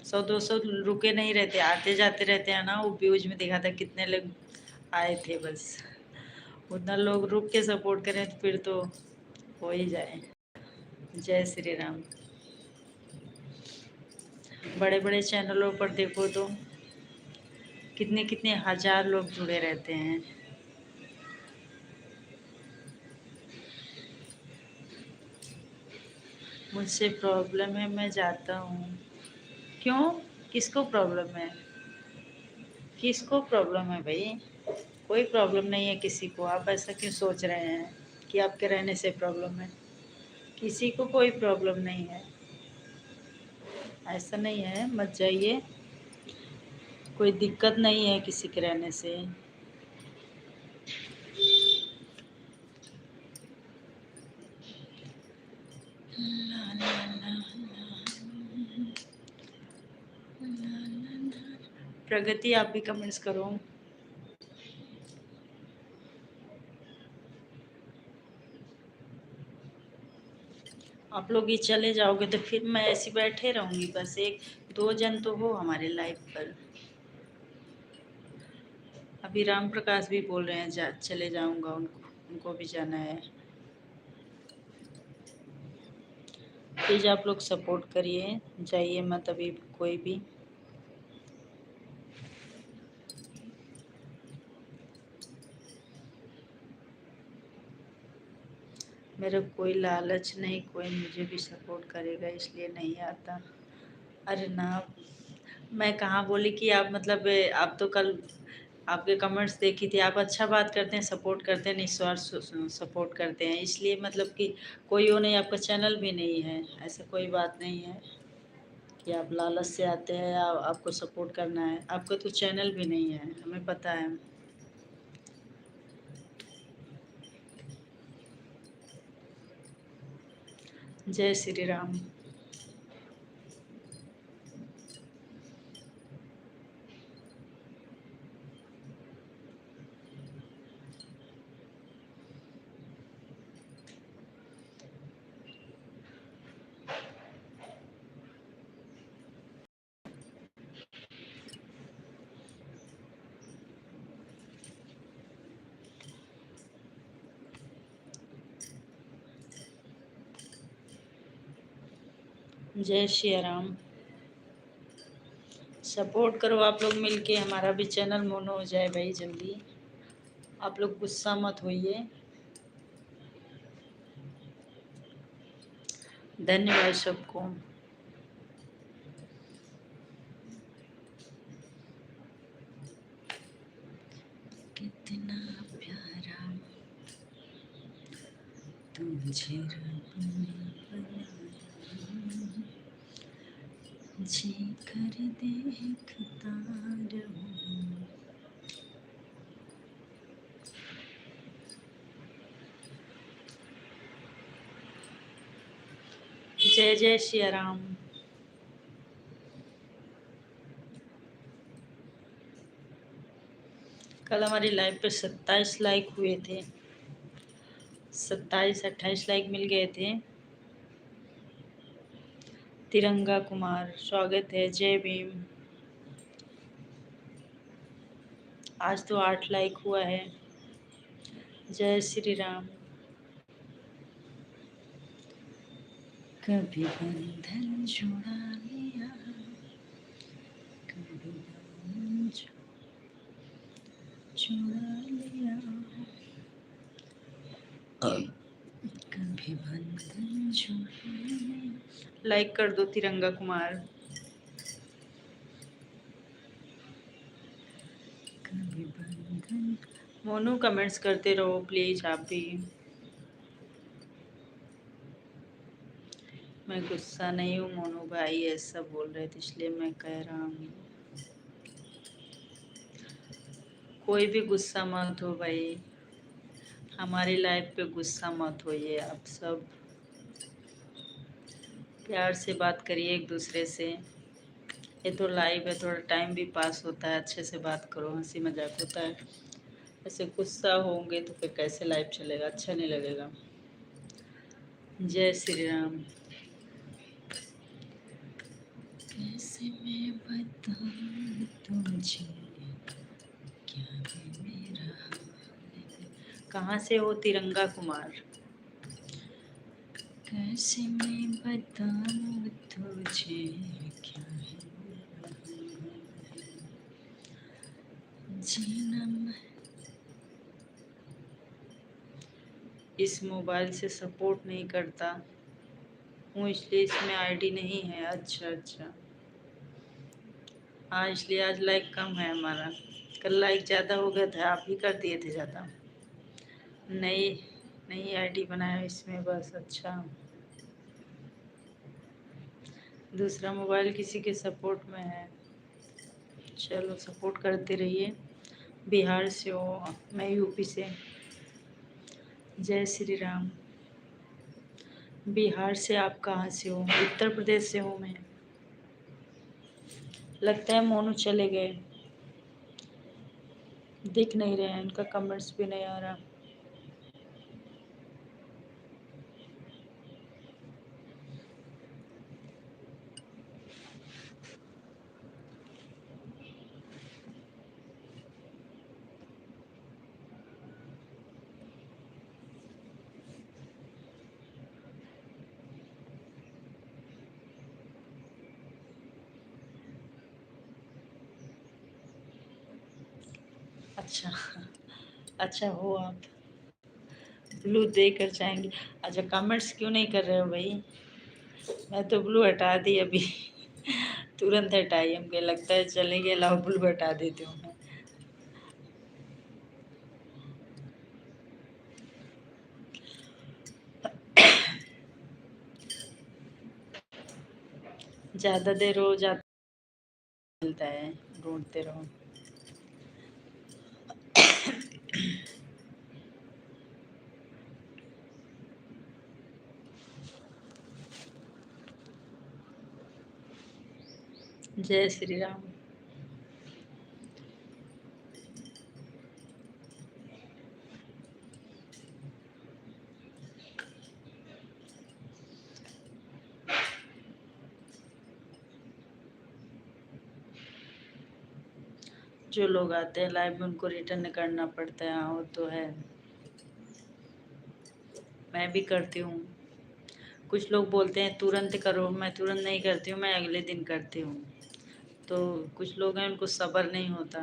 100 200 रुके नहीं रहते, आते जाते रहते हैं ना। वो व्यूज में दिखा था कितने लोग आए थे, बस उतना लोग रुक के सपोर्ट करें तो फिर तो हो ही जाए। जय श्री राम। बड़े बड़े चैनलों पर देखो तो कितने कितने हजार लोग जुड़े रहते हैं। मुझसे प्रॉब्लम है, मैं जाता हूँ। क्यों, किसको प्रॉब्लम है, किसको प्रॉब्लम है भाई। कोई प्रॉब्लम नहीं है किसी को। आप ऐसा क्यों सोच रहे हैं कि आपके रहने से प्रॉब्लम है। किसी को कोई प्रॉब्लम नहीं है, ऐसा नहीं है, मत जाइए। कोई दिक्कत नहीं है किसी के रहने से। ला ला ला प्रगति, आप भी कमेंट्स करो। आप लोग ही चले जाओगे तो फिर मैं ऐसी बैठे रहूंगी, बस एक दो जन तो हो हमारे लाइव पर। अभी राम प्रकाश भी बोल रहे हैं चले जाऊंगा, उनको भी जाना है। प्लीज आप लोग सपोर्ट करिए, जाइए मत अभी कोई भी। मेरा कोई लालच नहीं, कोई मुझे भी सपोर्ट करेगा इसलिए नहीं आता। अरे ना, मैं कहाँ बोली कि आप मतलब आप तो कल आपके कमेंट्स देखी थी, आप अच्छा बात करते हैं, सपोर्ट करते हैं, निस्वार्थ सपोर्ट करते हैं, इसलिए मतलब कि कोई वो नहीं, आपका चैनल भी नहीं है, ऐसा कोई बात नहीं है कि आप लालच से आते हैं या आपको सपोर्ट करना है। आपका तो चैनल भी नहीं है, हमें पता है। जय श्री राम। जय श्री राम। सपोर्ट करो आप लोग मिलके, हमारा भी चैनल मोनो हो जाए भाई जल्दी। आप लोग गुस्सा मत होइए। धन्यवाद सबको। कितना प्यारा तुझे रब ने बनाया, जी कर देखता रहूं। जय जय श्री राम। कल हमारी लाइव पे 27 लाइक हुए थे, 27-28 लाइक मिल गए थे। तिरंगा कुमार स्वागत है, जय भीम। आज तो 8 लाइक हुआ है। जय श्री राम। कभी बंधन जुड़ा लिया, कभी बंधन जुड़ा लिया, कभी बंधन जुड़ा लिया। लाइक कर दो तिरंगा कुमार। कभी बंधन। मोनू कमेंट्स करते रहो प्लीज आप भी। मैं गुस्सा नहीं हूँ मोनू भाई, ऐसा बोल रहे थे इसलिए मैं कह रहा हूँ। कोई भी गुस्सा मत हो भाई, हमारी लाइफ पे गुस्सा मत होइए आप सब। प्यार से बात करिए एक दूसरे से। ये तो लाइव है, थोड़ा टाइम भी पास होता है, अच्छे से बात करो, हंसी मजाक होता है। ऐसे गुस्सा होंगे तो फिर कैसे लाइव चलेगा, अच्छा नहीं लगेगा। जय श्री राम। कैसे मैं बताऊं तुझे क्या है मेरा हाल। कहाँ से हो तिरंगा कुमार? कैसे मैं बताऊं तुझे क्या है मेरा हाल। जीना इस मोबाइल से सपोर्ट नहीं करता हूँ, इसलिए इसमें आईडी नहीं है। अच्छा अच्छा, हाँ इसलिए आज लाइक कम है हमारा। कल लाइक ज़्यादा हो गया था, आप ही कर दिए थे ज़्यादा। नई नई आईडी बनाया इसमें बस। अच्छा, दूसरा मोबाइल किसी के सपोर्ट में है। चलो सपोर्ट करते रहिए। बिहार से हो, मैं यूपी से। जय श्री राम। बिहार से। आप कहाँ से हो? उत्तर प्रदेश से हूँ मैं। लगता है मोनू चले गए, दिख नहीं रहे हैं, उनका कमेंट्स भी नहीं आ रहा। अच्छा। अच्छा हो आप, ब्लू देकर जाएंगे। अच्छा, कमेंट्स क्यों नहीं कर रहे हो भाई? मैं तो ब्लू हटा दी अभी। तुरंत हटाई, हमको लगता है चलेंगे, लाओ ब्लू हटा देती हूँ मैं। ज़्यादा देर हो जाता मिलता है, ढूंढते रहो। जय श्री राम। जो लोग आते हैं लाइव में उनको रिटर्न करना पड़ता है, हाँ वो तो है। मैं भी करती हूँ। कुछ लोग बोलते हैं तुरंत करो, मैं तुरंत नहीं करती हूँ, मैं अगले दिन करती हूँ। तो कुछ लोग हैं उनको सब्र नहीं होता,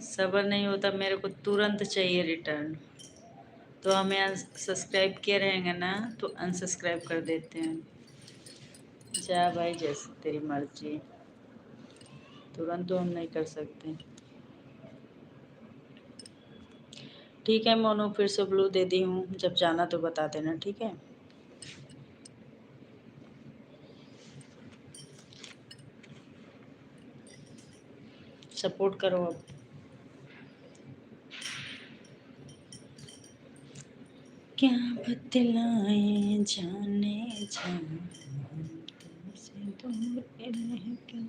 सब्र नहीं होता, मेरे को तुरंत चाहिए रिटर्न। तो हमें सब्सक्राइब किए रहेंगे ना, तो अनसब्सक्राइब कर देते हैं। जा भाई, जैसे तेरी मर्जी, तुरंत तो हम नहीं कर सकते। ठीक है मोनू, फिर से ब्लू दे दी हूँ, जब जाना तो बता देना, ठीक है। सपोर्ट करो अब। क्या बतलाएं जाने जा, तुमसे दूर रह के।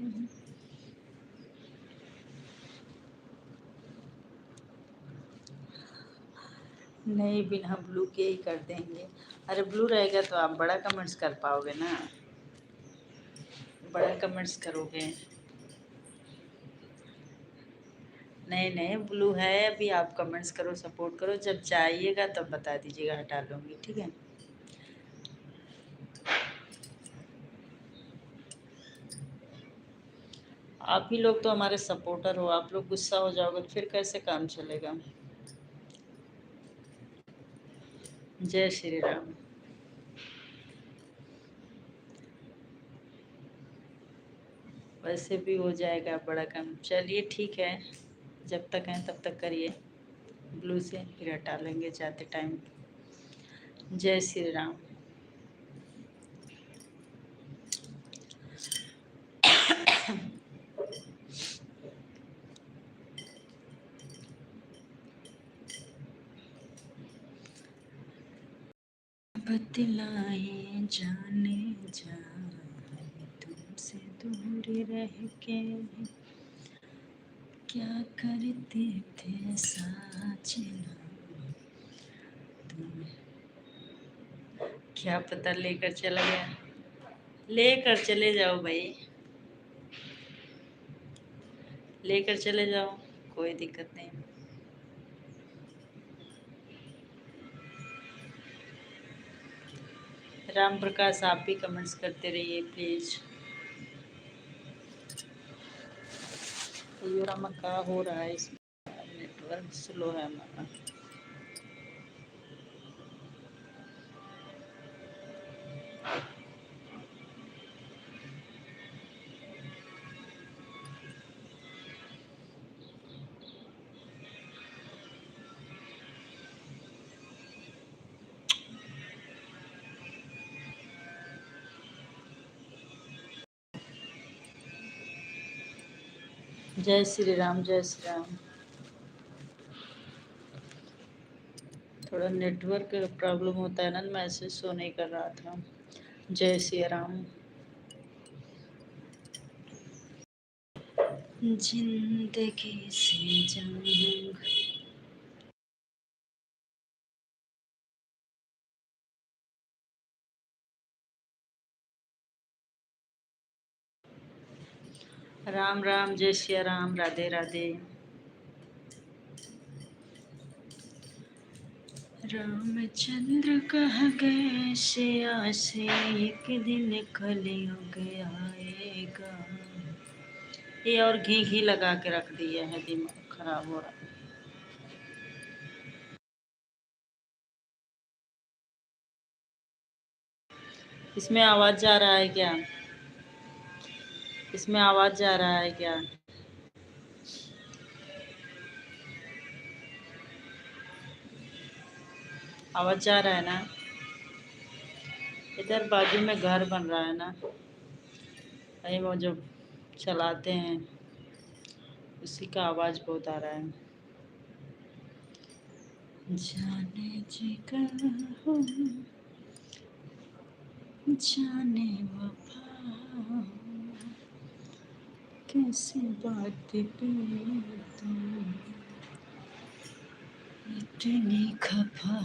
नहीं, बिना ब्लू के ही कर देंगे। अरे ब्लू रहेगा तो आप बड़ा कमेंट्स कर पाओगे ना, बड़ा कमेंट्स करोगे। नहीं नहीं, ब्लू है अभी, आप कमेंट्स करो, सपोर्ट करो, जब चाहिएगा तब बता दीजिएगा, हटा लूँगी, ठीक है। आप ही लोग तो हमारे सपोर्टर हो, आप लोग गुस्सा हो जाओगे तो फिर कैसे काम चलेगा। जय श्री राम। वैसे भी हो जाएगा बड़ा काम, चलिए ठीक है, जब तक हैं तब तक करिए। ब्लू से फिर हटा लेंगे जाते टाइम। जय श्री राम। बतलाए जाने जा, तुमसे दूर रह के क्या करते थे साजना तुम। क्या पता लेकर चला गया, लेकर चले जाओ भाई, लेकर चले जाओ, कोई दिक्कत नहीं। राम प्रकाश, आप भी कमेंट्स करते रहिए प्लीज़। ये रामा क्या हो रहा है इसमें, नेटवर्क स्लो है हमारा। जय श्री राम, जय श्री राम। थोड़ा नेटवर्क प्रॉब्लम होता है ना, मैसेज शो नहीं कर रहा था। जय श्री राम। जिंदगी से जंग। राम राम, जय श्री राम, राधे राधे। रामचंद्र कह गए सिया से, एक दिन कलयुग आएगा। ये और घी घी लगा के रख दिया है, दिमाग खराब हो रहा है। इसमें आवाज जा रहा है क्या? इसमें आवाज जा रहा है क्या? आवाज जा रहा है ना? इधर बाजू में घर बन रहा है ना, वही वो जो चलाते हैं, उसी का आवाज बहुत आ रहा है। जाने जिगर हो, जाने वफा, कैसी बात पे तुम इतनी खफा।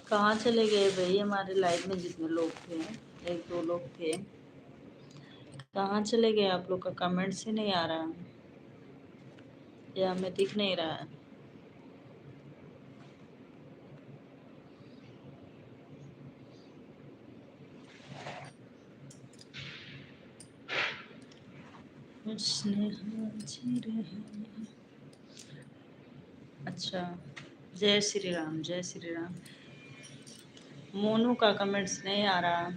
कहाँ चले गए भाई हमारे लाइव में जितने लोग थे? एक दो लोग थे, कहाँ चले गए आप लोग? का कमेंट से नहीं आ रहा, या हमें दिख नहीं रहा है। उसने हाजिर है। अच्छा, जय श्री राम, जय श्री राम। मोनू का कमेंट्स नहीं आ रहा।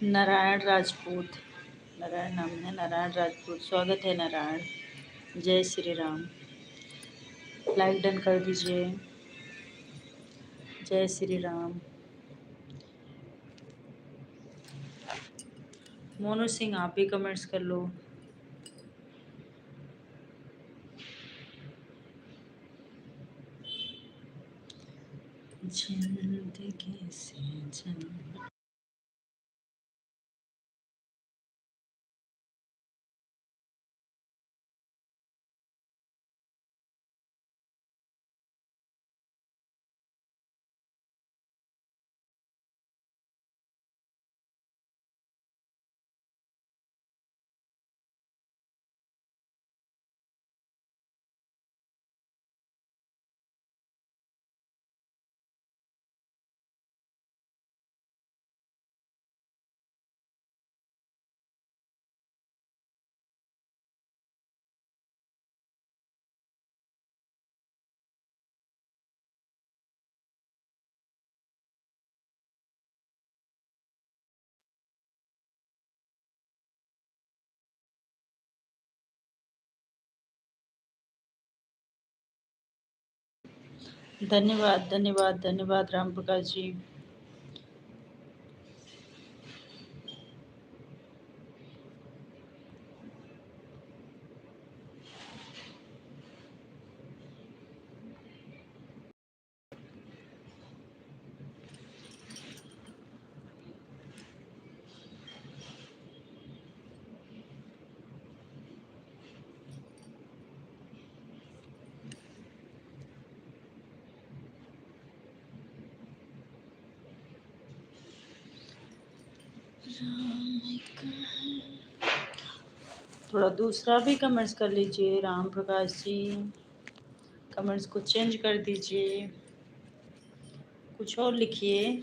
नारायण राजपूत, नारायण नाम है, नारायण राजपूत। स्वागत है नारायण। जय श्री राम। लाइक डन कर दीजिए। जय श्री राम। मोनू सिंह आप भी कमेंट्स कर लो। जिंदगी से जंग। धन्यवाद धन्यवाद धन्यवाद राम प्रकाश जी। थोड़ा दूसरा भी कमेंट्स कर लीजिए राम प्रकाश जी, कमेंट्स को चेंज कर दीजिए, कुछ और लिखिए।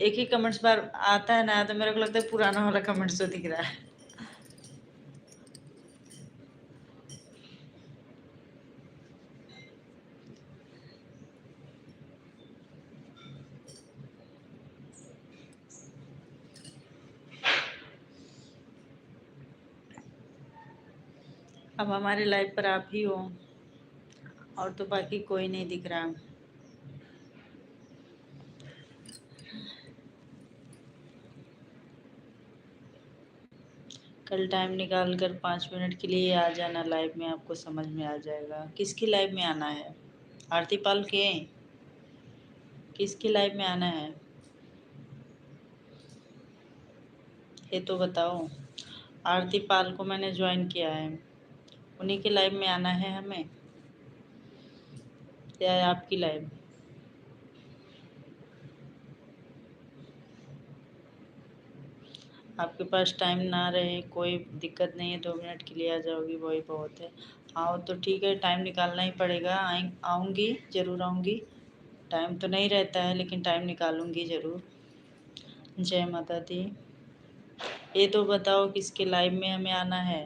एक ही कमेंट्स बार आता है ना, तो मेरे को लगता है पुराना वाला कमेंट्स तो दिख रहा है। अब हमारे लाइव पर आप ही हो, और तो बाकी कोई नहीं दिख रहा। कल टाइम निकाल कर 5 मिनट के लिए आ जाना लाइव में, आपको समझ में आ जाएगा। किसकी लाइव में आना है? आरती पाल के? किसकी लाइव में आना है ये तो बताओ। आरती पाल को मैंने ज्वाइन किया है, उन्हीं की लाइव में आना है हमें, या आपकी लाइव? आपके पास टाइम ना रहे कोई दिक्कत नहीं है, 2 मिनट के लिए आ जाओगी वही बहुत है। आओ तो ठीक है, टाइम निकालना ही पड़ेगा। आऊँगी, ज़रूर आऊँगी। टाइम तो नहीं रहता है लेकिन टाइम निकालूंगी ज़रूर। जय माता दी। ये तो बताओ किसके लाइव में हमें आना है?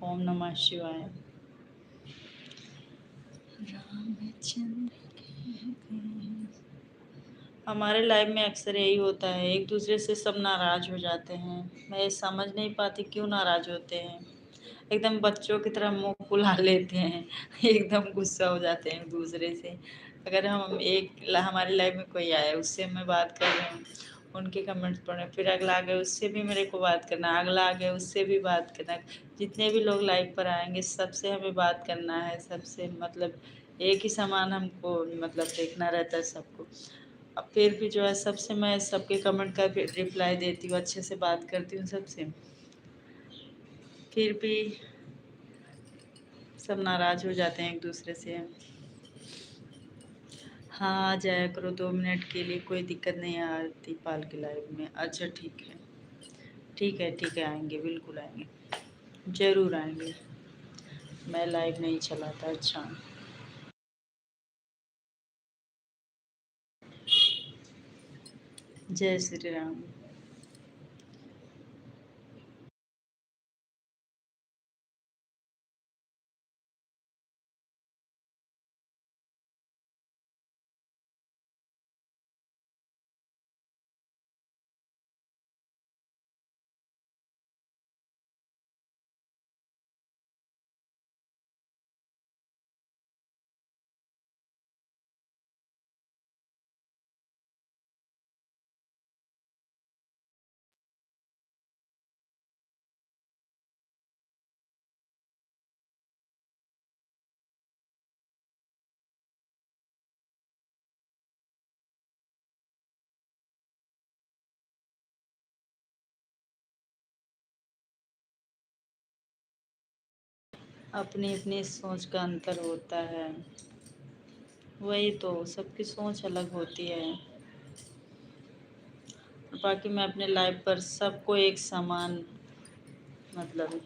ओम नमः शिवाय। हमारे लाइव में अक्सर यही होता है, एक दूसरे से सब नाराज हो जाते हैं। मैं समझ नहीं पाती क्यों नाराज होते हैं। एकदम बच्चों की तरह मुंह फुला लेते हैं, एकदम गुस्सा हो जाते हैं एक दूसरे से। अगर हम हमारे लाइव में कोई आया, उससे मैं बात कर रही हूँ, उनके कमेंट्स पढ़े, फिर अगला आ गया उससे भी मेरे को बात करना, अगला आ गया उससे भी बात करना। जितने भी लोग लाइव पर आएंगे सबसे हमें बात करना है, सबसे मतलब एक ही समान हमको मतलब देखना रहता है सबको। अब फिर भी जो है सबसे मैं सबके कमेंट का रिप्लाई देती हूँ, अच्छे से बात करती हूँ सबसे, फिर भी सब नाराज हो जाते हैं एक दूसरे से। हाँ आ जाया करो 2 मिनट के लिए, कोई दिक्कत नहीं है आरती पाल के लाइव में। अच्छा ठीक है, ठीक है, ठीक है, आएंगे, बिल्कुल आएंगे, ज़रूर आएंगे। मैं लाइव नहीं चलाता। अच्छा, जय श्री राम। अपनी अपनी सोच का अंतर होता है, वही तो, सबकी सोच अलग होती है। बाकी मैं अपने लाइव पर सबको एक समान मतलब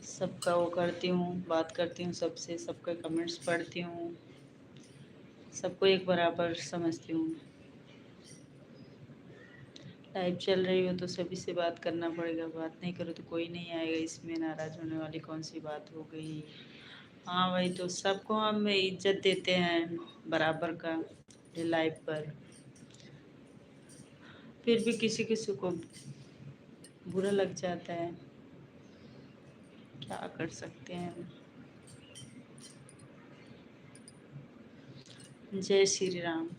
सबका वो करती हूँ, बात करती हूँ सबसे, सबके कमेंट्स पढ़ती हूँ, सबको एक बराबर समझती हूँ। लाइव चल रही हो तो सभी से बात करना पड़ेगा, बात नहीं करो तो कोई नहीं आएगा, इसमें नाराज होने वाली कौन सी बात हो गई। हाँ वही तो, सबको हम इज्जत देते हैं बराबर का लाइव पर, फिर भी किसी किसी को बुरा लग जाता है, क्या कर सकते हैं। जय श्री राम।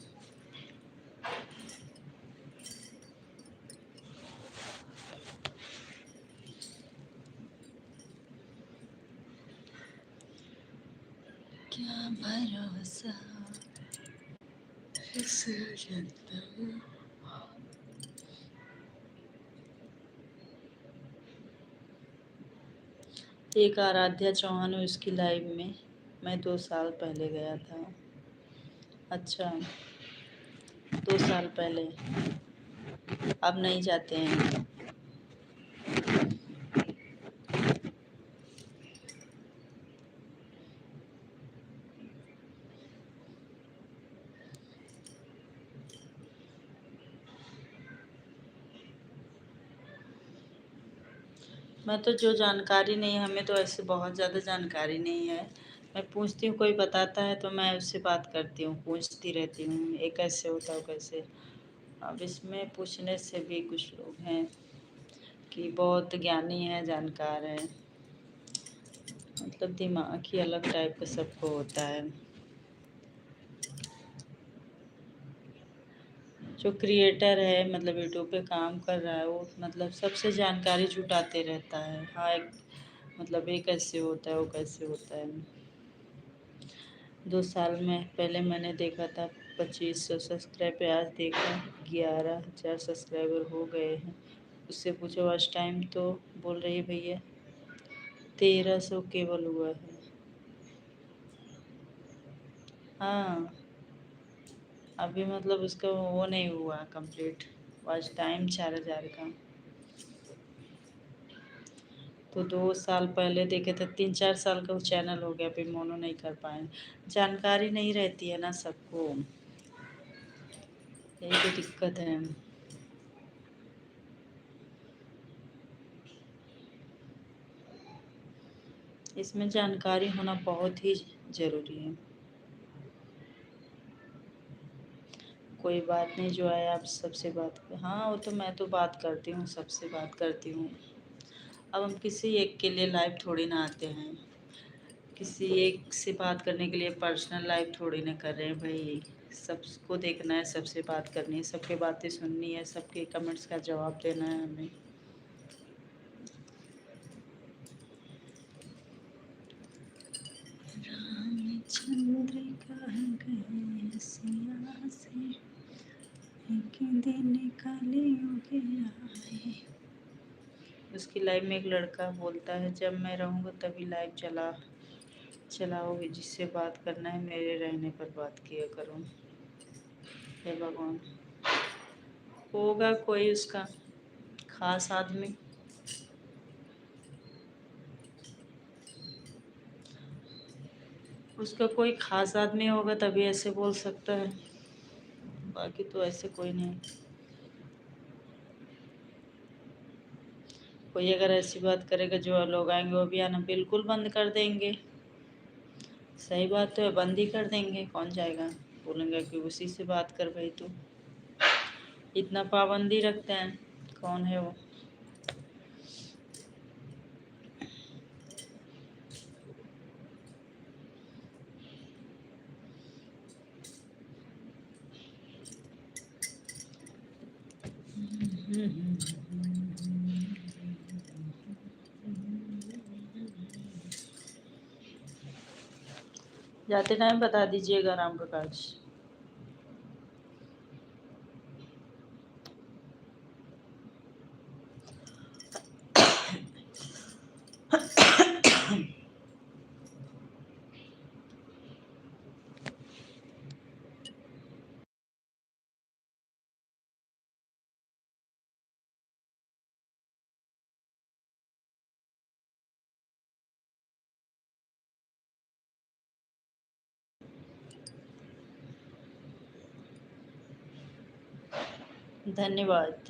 क्या भरोसा इस जन्म। एक आराध्या चौहान है उसकी लाइव में, मैं 2 साल पहले गया था। अच्छा, 2 साल पहले। अब नहीं जाते हैं। मैं तो जो जानकारी नहीं है, हमें तो ऐसे बहुत ज़्यादा जानकारी नहीं है। मैं पूछती हूँ, कोई बताता है तो मैं उससे बात करती हूँ, पूछती रहती हूँ, ये कैसे होता है, वो कैसे। अब इसमें पूछने से भी कुछ लोग हैं कि बहुत ज्ञानी है, जानकार है, मतलब दिमाग ही अलग टाइप का सबको होता है। जो क्रिएटर है, मतलब यूट्यूब पे काम कर रहा है, वो मतलब सबसे जानकारी जुटाते रहता है। हाँ, एक मतलब ये कैसे होता है, वो कैसे होता है। 2 साल में पहले मैंने देखा था 2500 सब्सक्राइब पे, आज देखा 11,000 सब्सक्राइबर हो गए हैं। उससे पूछो वॉच टाइम, तो बोल रही है भैया 1300 केवल हुआ है। हाँ, अभी मतलब उसका वो नहीं हुआ कंप्लीट, वॉच टाइम 4,000 का। तो 2 साल पहले देखे थे, 3-4 साल का वो चैनल हो गया, फिर मोनो नहीं कर पाए। जानकारी नहीं रहती है ना सबको, यही तो दिक्कत है। इसमें जानकारी होना बहुत ही ज़रूरी है। कोई बात नहीं, जो आए आप सबसे बात कर। हाँ, वो तो मैं तो बात करती हूँ, सबसे बात करती हूँ। अब हम किसी एक के लिए लाइव थोड़ी ना आते हैं, किसी एक से बात करने के लिए पर्सनल लाइव थोड़ी ना कर रहे हैं भाई। सबको देखना है, सबसे बात करनी है, सबके बातें सुननी है, सबके कमेंट्स का जवाब देना है हमें। रामचंद्र कहाँ गए सिया से, एक दिन कलयुग आए। उसकी लाइव में एक लड़का बोलता है, जब मैं रहूँगा तभी लाइव चलाओगे, जिससे बात करना है मेरे रहने पर बात किया करो। हे भगवान, होगा कोई उसका खास आदमी। उसका कोई खास आदमी होगा तभी ऐसे बोल सकता है, बाकी तो ऐसे कोई नहीं। कोई अगर ऐसी बात करेगा, जो लोग आएंगे वो भी आना बिल्कुल बंद कर देंगे। सही बात तो है, बंद ही कर देंगे, कौन जाएगा। बोलेंगे कि उसी से बात कर भाई तू, इतना पाबंदी रखते हैं। कौन है वो। जाते टाइम बता दीजिएगा राम प्रकाश। धन्यवाद।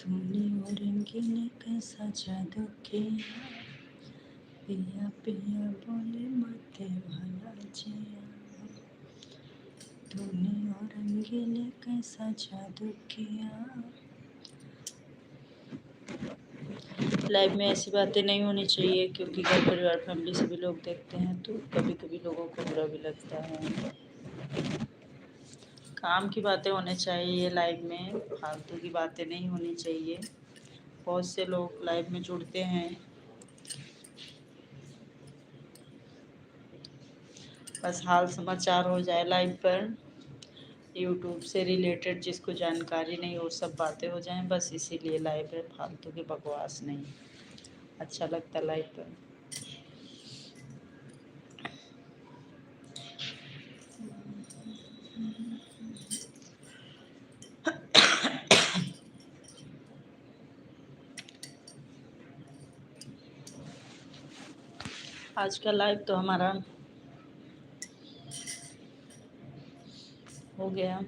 तूने और रंगीन कैसा जादू किया, पिया पिया बोले मते वाला जिया। तूने और रंगीन कैसा जादू किया। लाइफ में ऐसी बातें नहीं होनी चाहिए, क्योंकि घर परिवार फैमिली सभी लोग देखते हैं, तो कभी कभी लोगों को बुरा भी लगता है। काम की बातें होनी चाहिए लाइफ में, फालतू की बातें नहीं होनी चाहिए। बहुत से लोग लाइफ में जुड़ते हैं, बस हाल समाचार हो जाए लाइव पर, यूट्यूब से रिलेटेड जिसको जानकारी नहीं वो सब बातें हो जाएं, बस इसीलिए लाइव है, फालतू की बकवास नहीं। अच्छा लगता लाइव पर। आज का लाइव तो हमारा हो गया।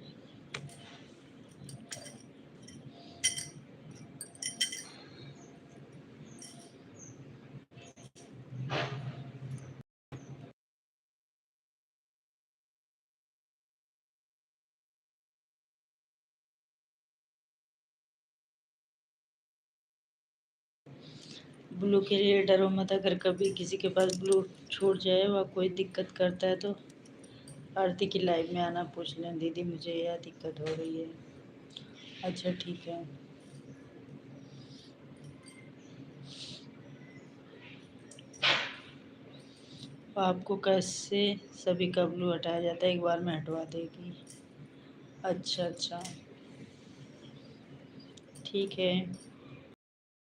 ब्लू के लिए डरो मत, अगर कभी किसी के पास ब्लू छूट जाए व कोई दिक्कत करता है तो आरती की लाइव में आना, पूछ लें दीदी मुझे यह दिक्कत हो रही है। अच्छा ठीक है। आपको कैसे सभी का ब्लू हटाया जाता है, एक बार में हटवा देगी। अच्छा अच्छा ठीक है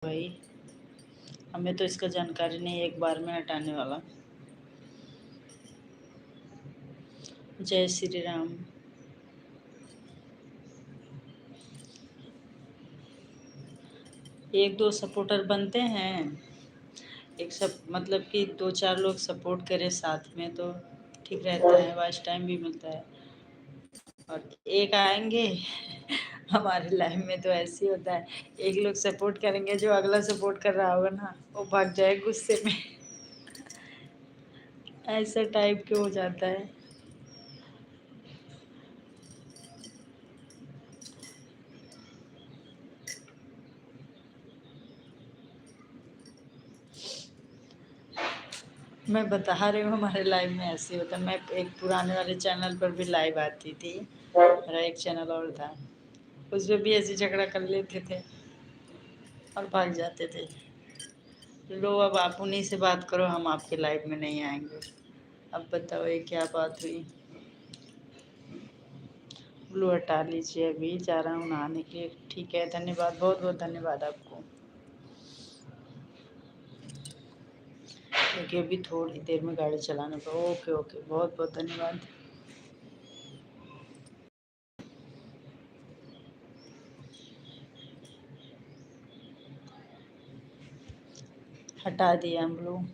भाई, हमें तो इसका जानकारी नहीं, एक बार में हटाने वाला। जय श्री राम। एक दो सपोर्टर बनते हैं, एक सब मतलब कि दो चार लोग सपोर्ट करें साथ में तो ठीक रहता है, वॉच टाइम भी मिलता है। और एक आएंगे हमारे लाइफ में तो ऐसे ही होता है, एक लोग सपोर्ट करेंगे, जो अगला सपोर्ट कर रहा होगा ना वो भाग जाए गुस्से में ऐसा टाइप के हो जाता है। मैं बता रही हूँ हमारे लाइव में ऐसे होता है। मैं एक पुराने वाले चैनल पर भी लाइव आती थी, मेरा एक चैनल और था, उसमें भी ऐसे झगड़ा कर लेते थे और भाग जाते थे। लो अब आप उन्हीं से बात करो, हम आपके लाइव में नहीं आएंगे। अब बताओ ये क्या बात हुई। ब्लू हटा लीजिए, अभी जा रहा हूँ नहाने के लिए। ठीक है, धन्यवाद, बहुत बहुत धन्यवाद आपको, क्योंकि अभी थोड़ी देर में गाड़ी चलाने पर। ओके ओके, बहुत बहुत धन्यवाद। हटा दिया हम लोग।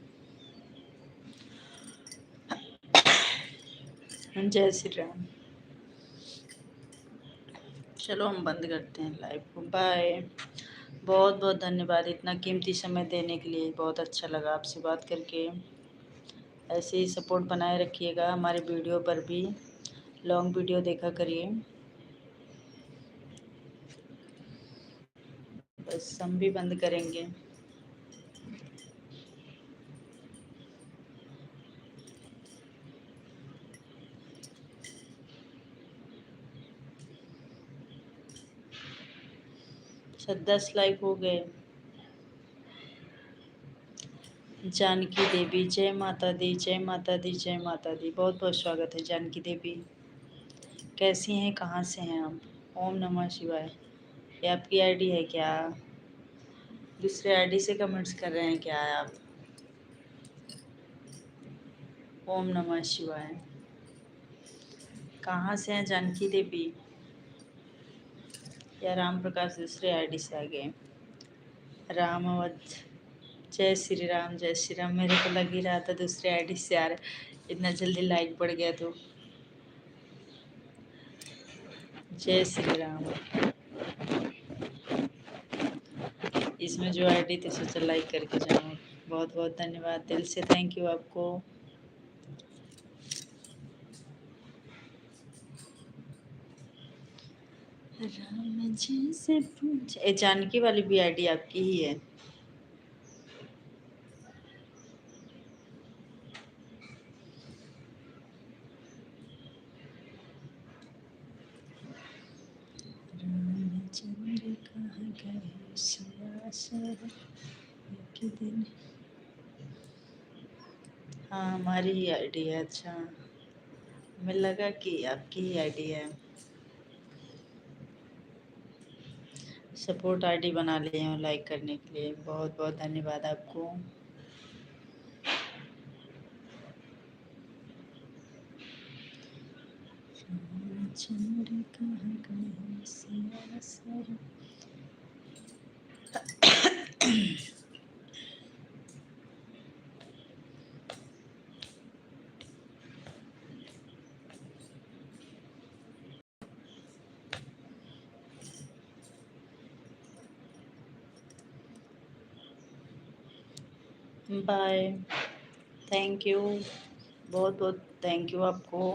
जय श्री राम। चलो हम बंद करते हैं लाइव को, बाय। बहुत बहुत धन्यवाद इतना कीमती समय देने के लिए, बहुत अच्छा लगा आपसे बात करके। ऐसे ही सपोर्ट बनाए रखिएगा, हमारे वीडियो पर भी लॉन्ग वीडियो देखा करिए। बस हम भी बंद करेंगे। अच्छा 10 लाइक हो गए। जानकी देवी, जय माता दी, जय माता दी, जय माता दी। बहुत बहुत स्वागत है जानकी देवी। कैसी हैं, कहाँ से हैं आप? ओम नमः शिवाय। ये आपकी आईडी है क्या? दूसरे आईडी से कमेंट्स कर रहे हैं क्या आप? ओम नमः शिवाय। कहाँ से हैं जानकी देवी? या राम प्रकाश दूसरे आईडी से आ गए? राम अवध। जय श्री राम, जय श्री राम। मेरे को लग ही रहा था दूसरे आईडी से आ रहे, इतना जल्दी लाइक बढ़ गया तो। जय श्री राम। इसमें जो आईडी थी सोचा लाइक करके जाऊँ। बहुत बहुत धन्यवाद, दिल से थैंक यू आपको। राम जी से पूछ, ए जानकी वाली भी आईडी आपकी ही है? रामचंद्र कहाँ गए सिया सर एक दिन। हाँ हमारी ही आईडी है। अच्छा, हमें लगा कि आपकी ही आईडी है। सपोर्ट आईडी बना लिए हूँ लाइक करने के लिए। बहुत बहुत धन्यवाद आपको। बाय। Thank you. बहुत बहुत थैंक यू आपको।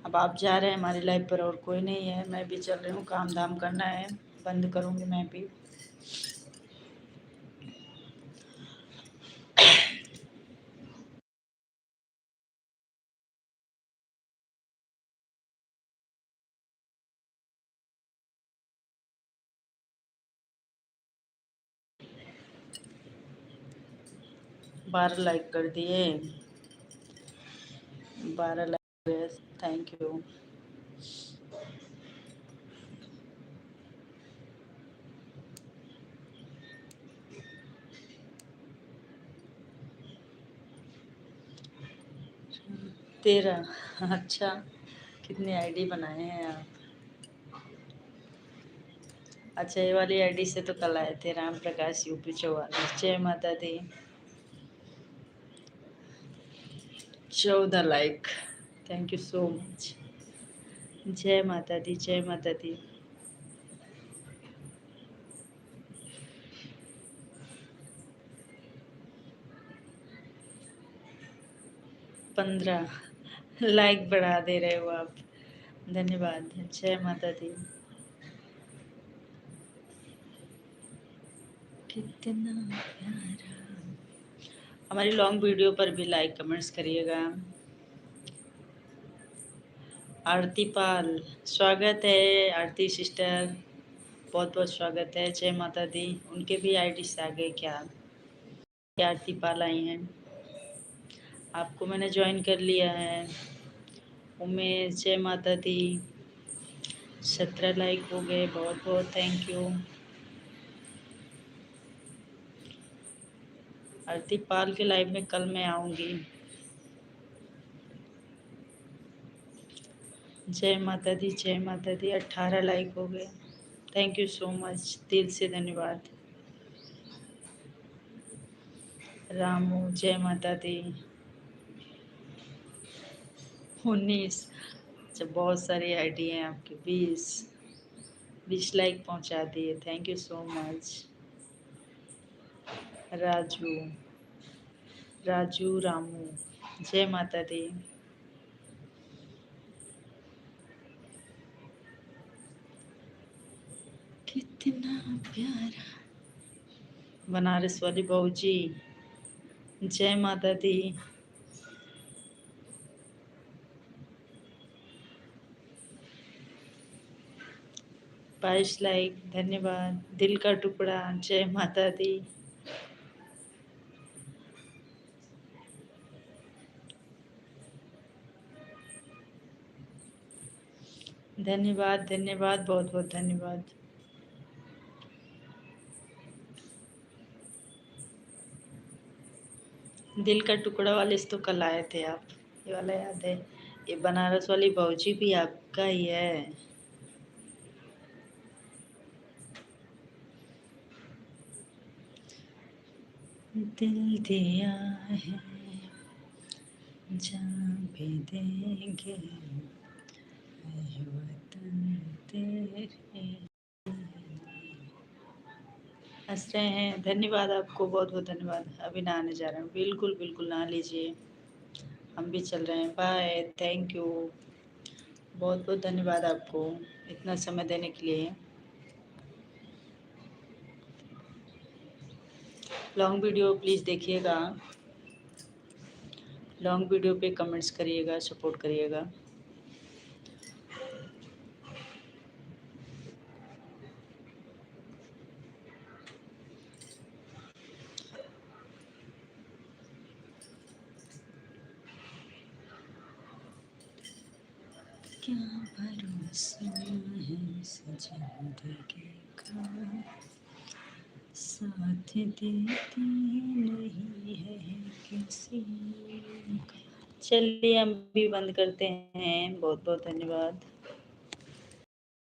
अब आप जा रहे हैं हमारी लाइफ पर और कोई नहीं है, मैं भी चल रही हूँ, काम धाम करना है, बंद करूँगी मैं भी। 12 लाइक कर दिए, 12 लाइक। Thank you. तेरा अच्छा, कितनी आईडी बनाए हैं आप। अच्छा, ये वाली आईडी से तो कल आए थे, राम प्रकाश यूपी 44। जय माता दी। 14 like. Thank you so much. जय माता दी, जय माता दी। 15 लाइक बढ़ा दे रहे हो आप, धन्यवाद। जय माता दी। कितना प्यारा। हमारी लॉन्ग वीडियो पर भी लाइक कमेंट्स करिएगा। आरती पाल, स्वागत है आरती सिस्टर, बहुत बहुत स्वागत है। जय माता दी। उनके भी आईडी से आ गए क्या? आरती पाल आई हैं, आपको मैंने ज्वाइन कर लिया है। उमेश, जय माता दी। 17 लाइक हो गए, बहुत बहुत थैंक यू। आरती पाल के लाइव में कल मैं आऊँगी। जय माता दी, जय माता दी। 18 लाइक हो गए, थैंक यू सो मच, दिल से धन्यवाद। रामू, जय माता दी। 19। अच्छा, बहुत सारी आईडी हैं आपकी। 20 लाइक पहुंचा दिए, thank you so much. Raju, Raju Ramu, जय माता दी। कितना प्यारा। बनारस वाली बहू जी, जय माता दी। 22 लाइक, धन्यवाद। दिल का टुकड़ा, जय माता दी। धन्यवाद धन्यवाद, बहुत बहुत धन्यवाद। दिल का टुकड़ा वाले से तो कल आए थे आप, ये वाला याद है। ये बनारस वाली बहूजी भी आपका ही है। दिल दिया है, जान भी देंगे, ऐ वतन तेरे। हंस रहे हैं, धन्यवाद आपको, बहुत बहुत धन्यवाद। अभी नहाने जा रहे हैं, बिल्कुल बिल्कुल नहा लीजिए, हम भी चल रहे हैं। बाय, थैंक यू, बहुत बहुत धन्यवाद आपको इतना समय देने के लिए। लॉन्ग वीडियो प्लीज़ देखिएगा, लॉन्ग वीडियो पे कमेंट्स करिएगा, सपोर्ट करिएगा। क्या भरोसा है जिंदगी का, साथ देती नहीं है किसी का। चलिए हम भी बंद करते हैं। बहुत बहुत धन्यवाद।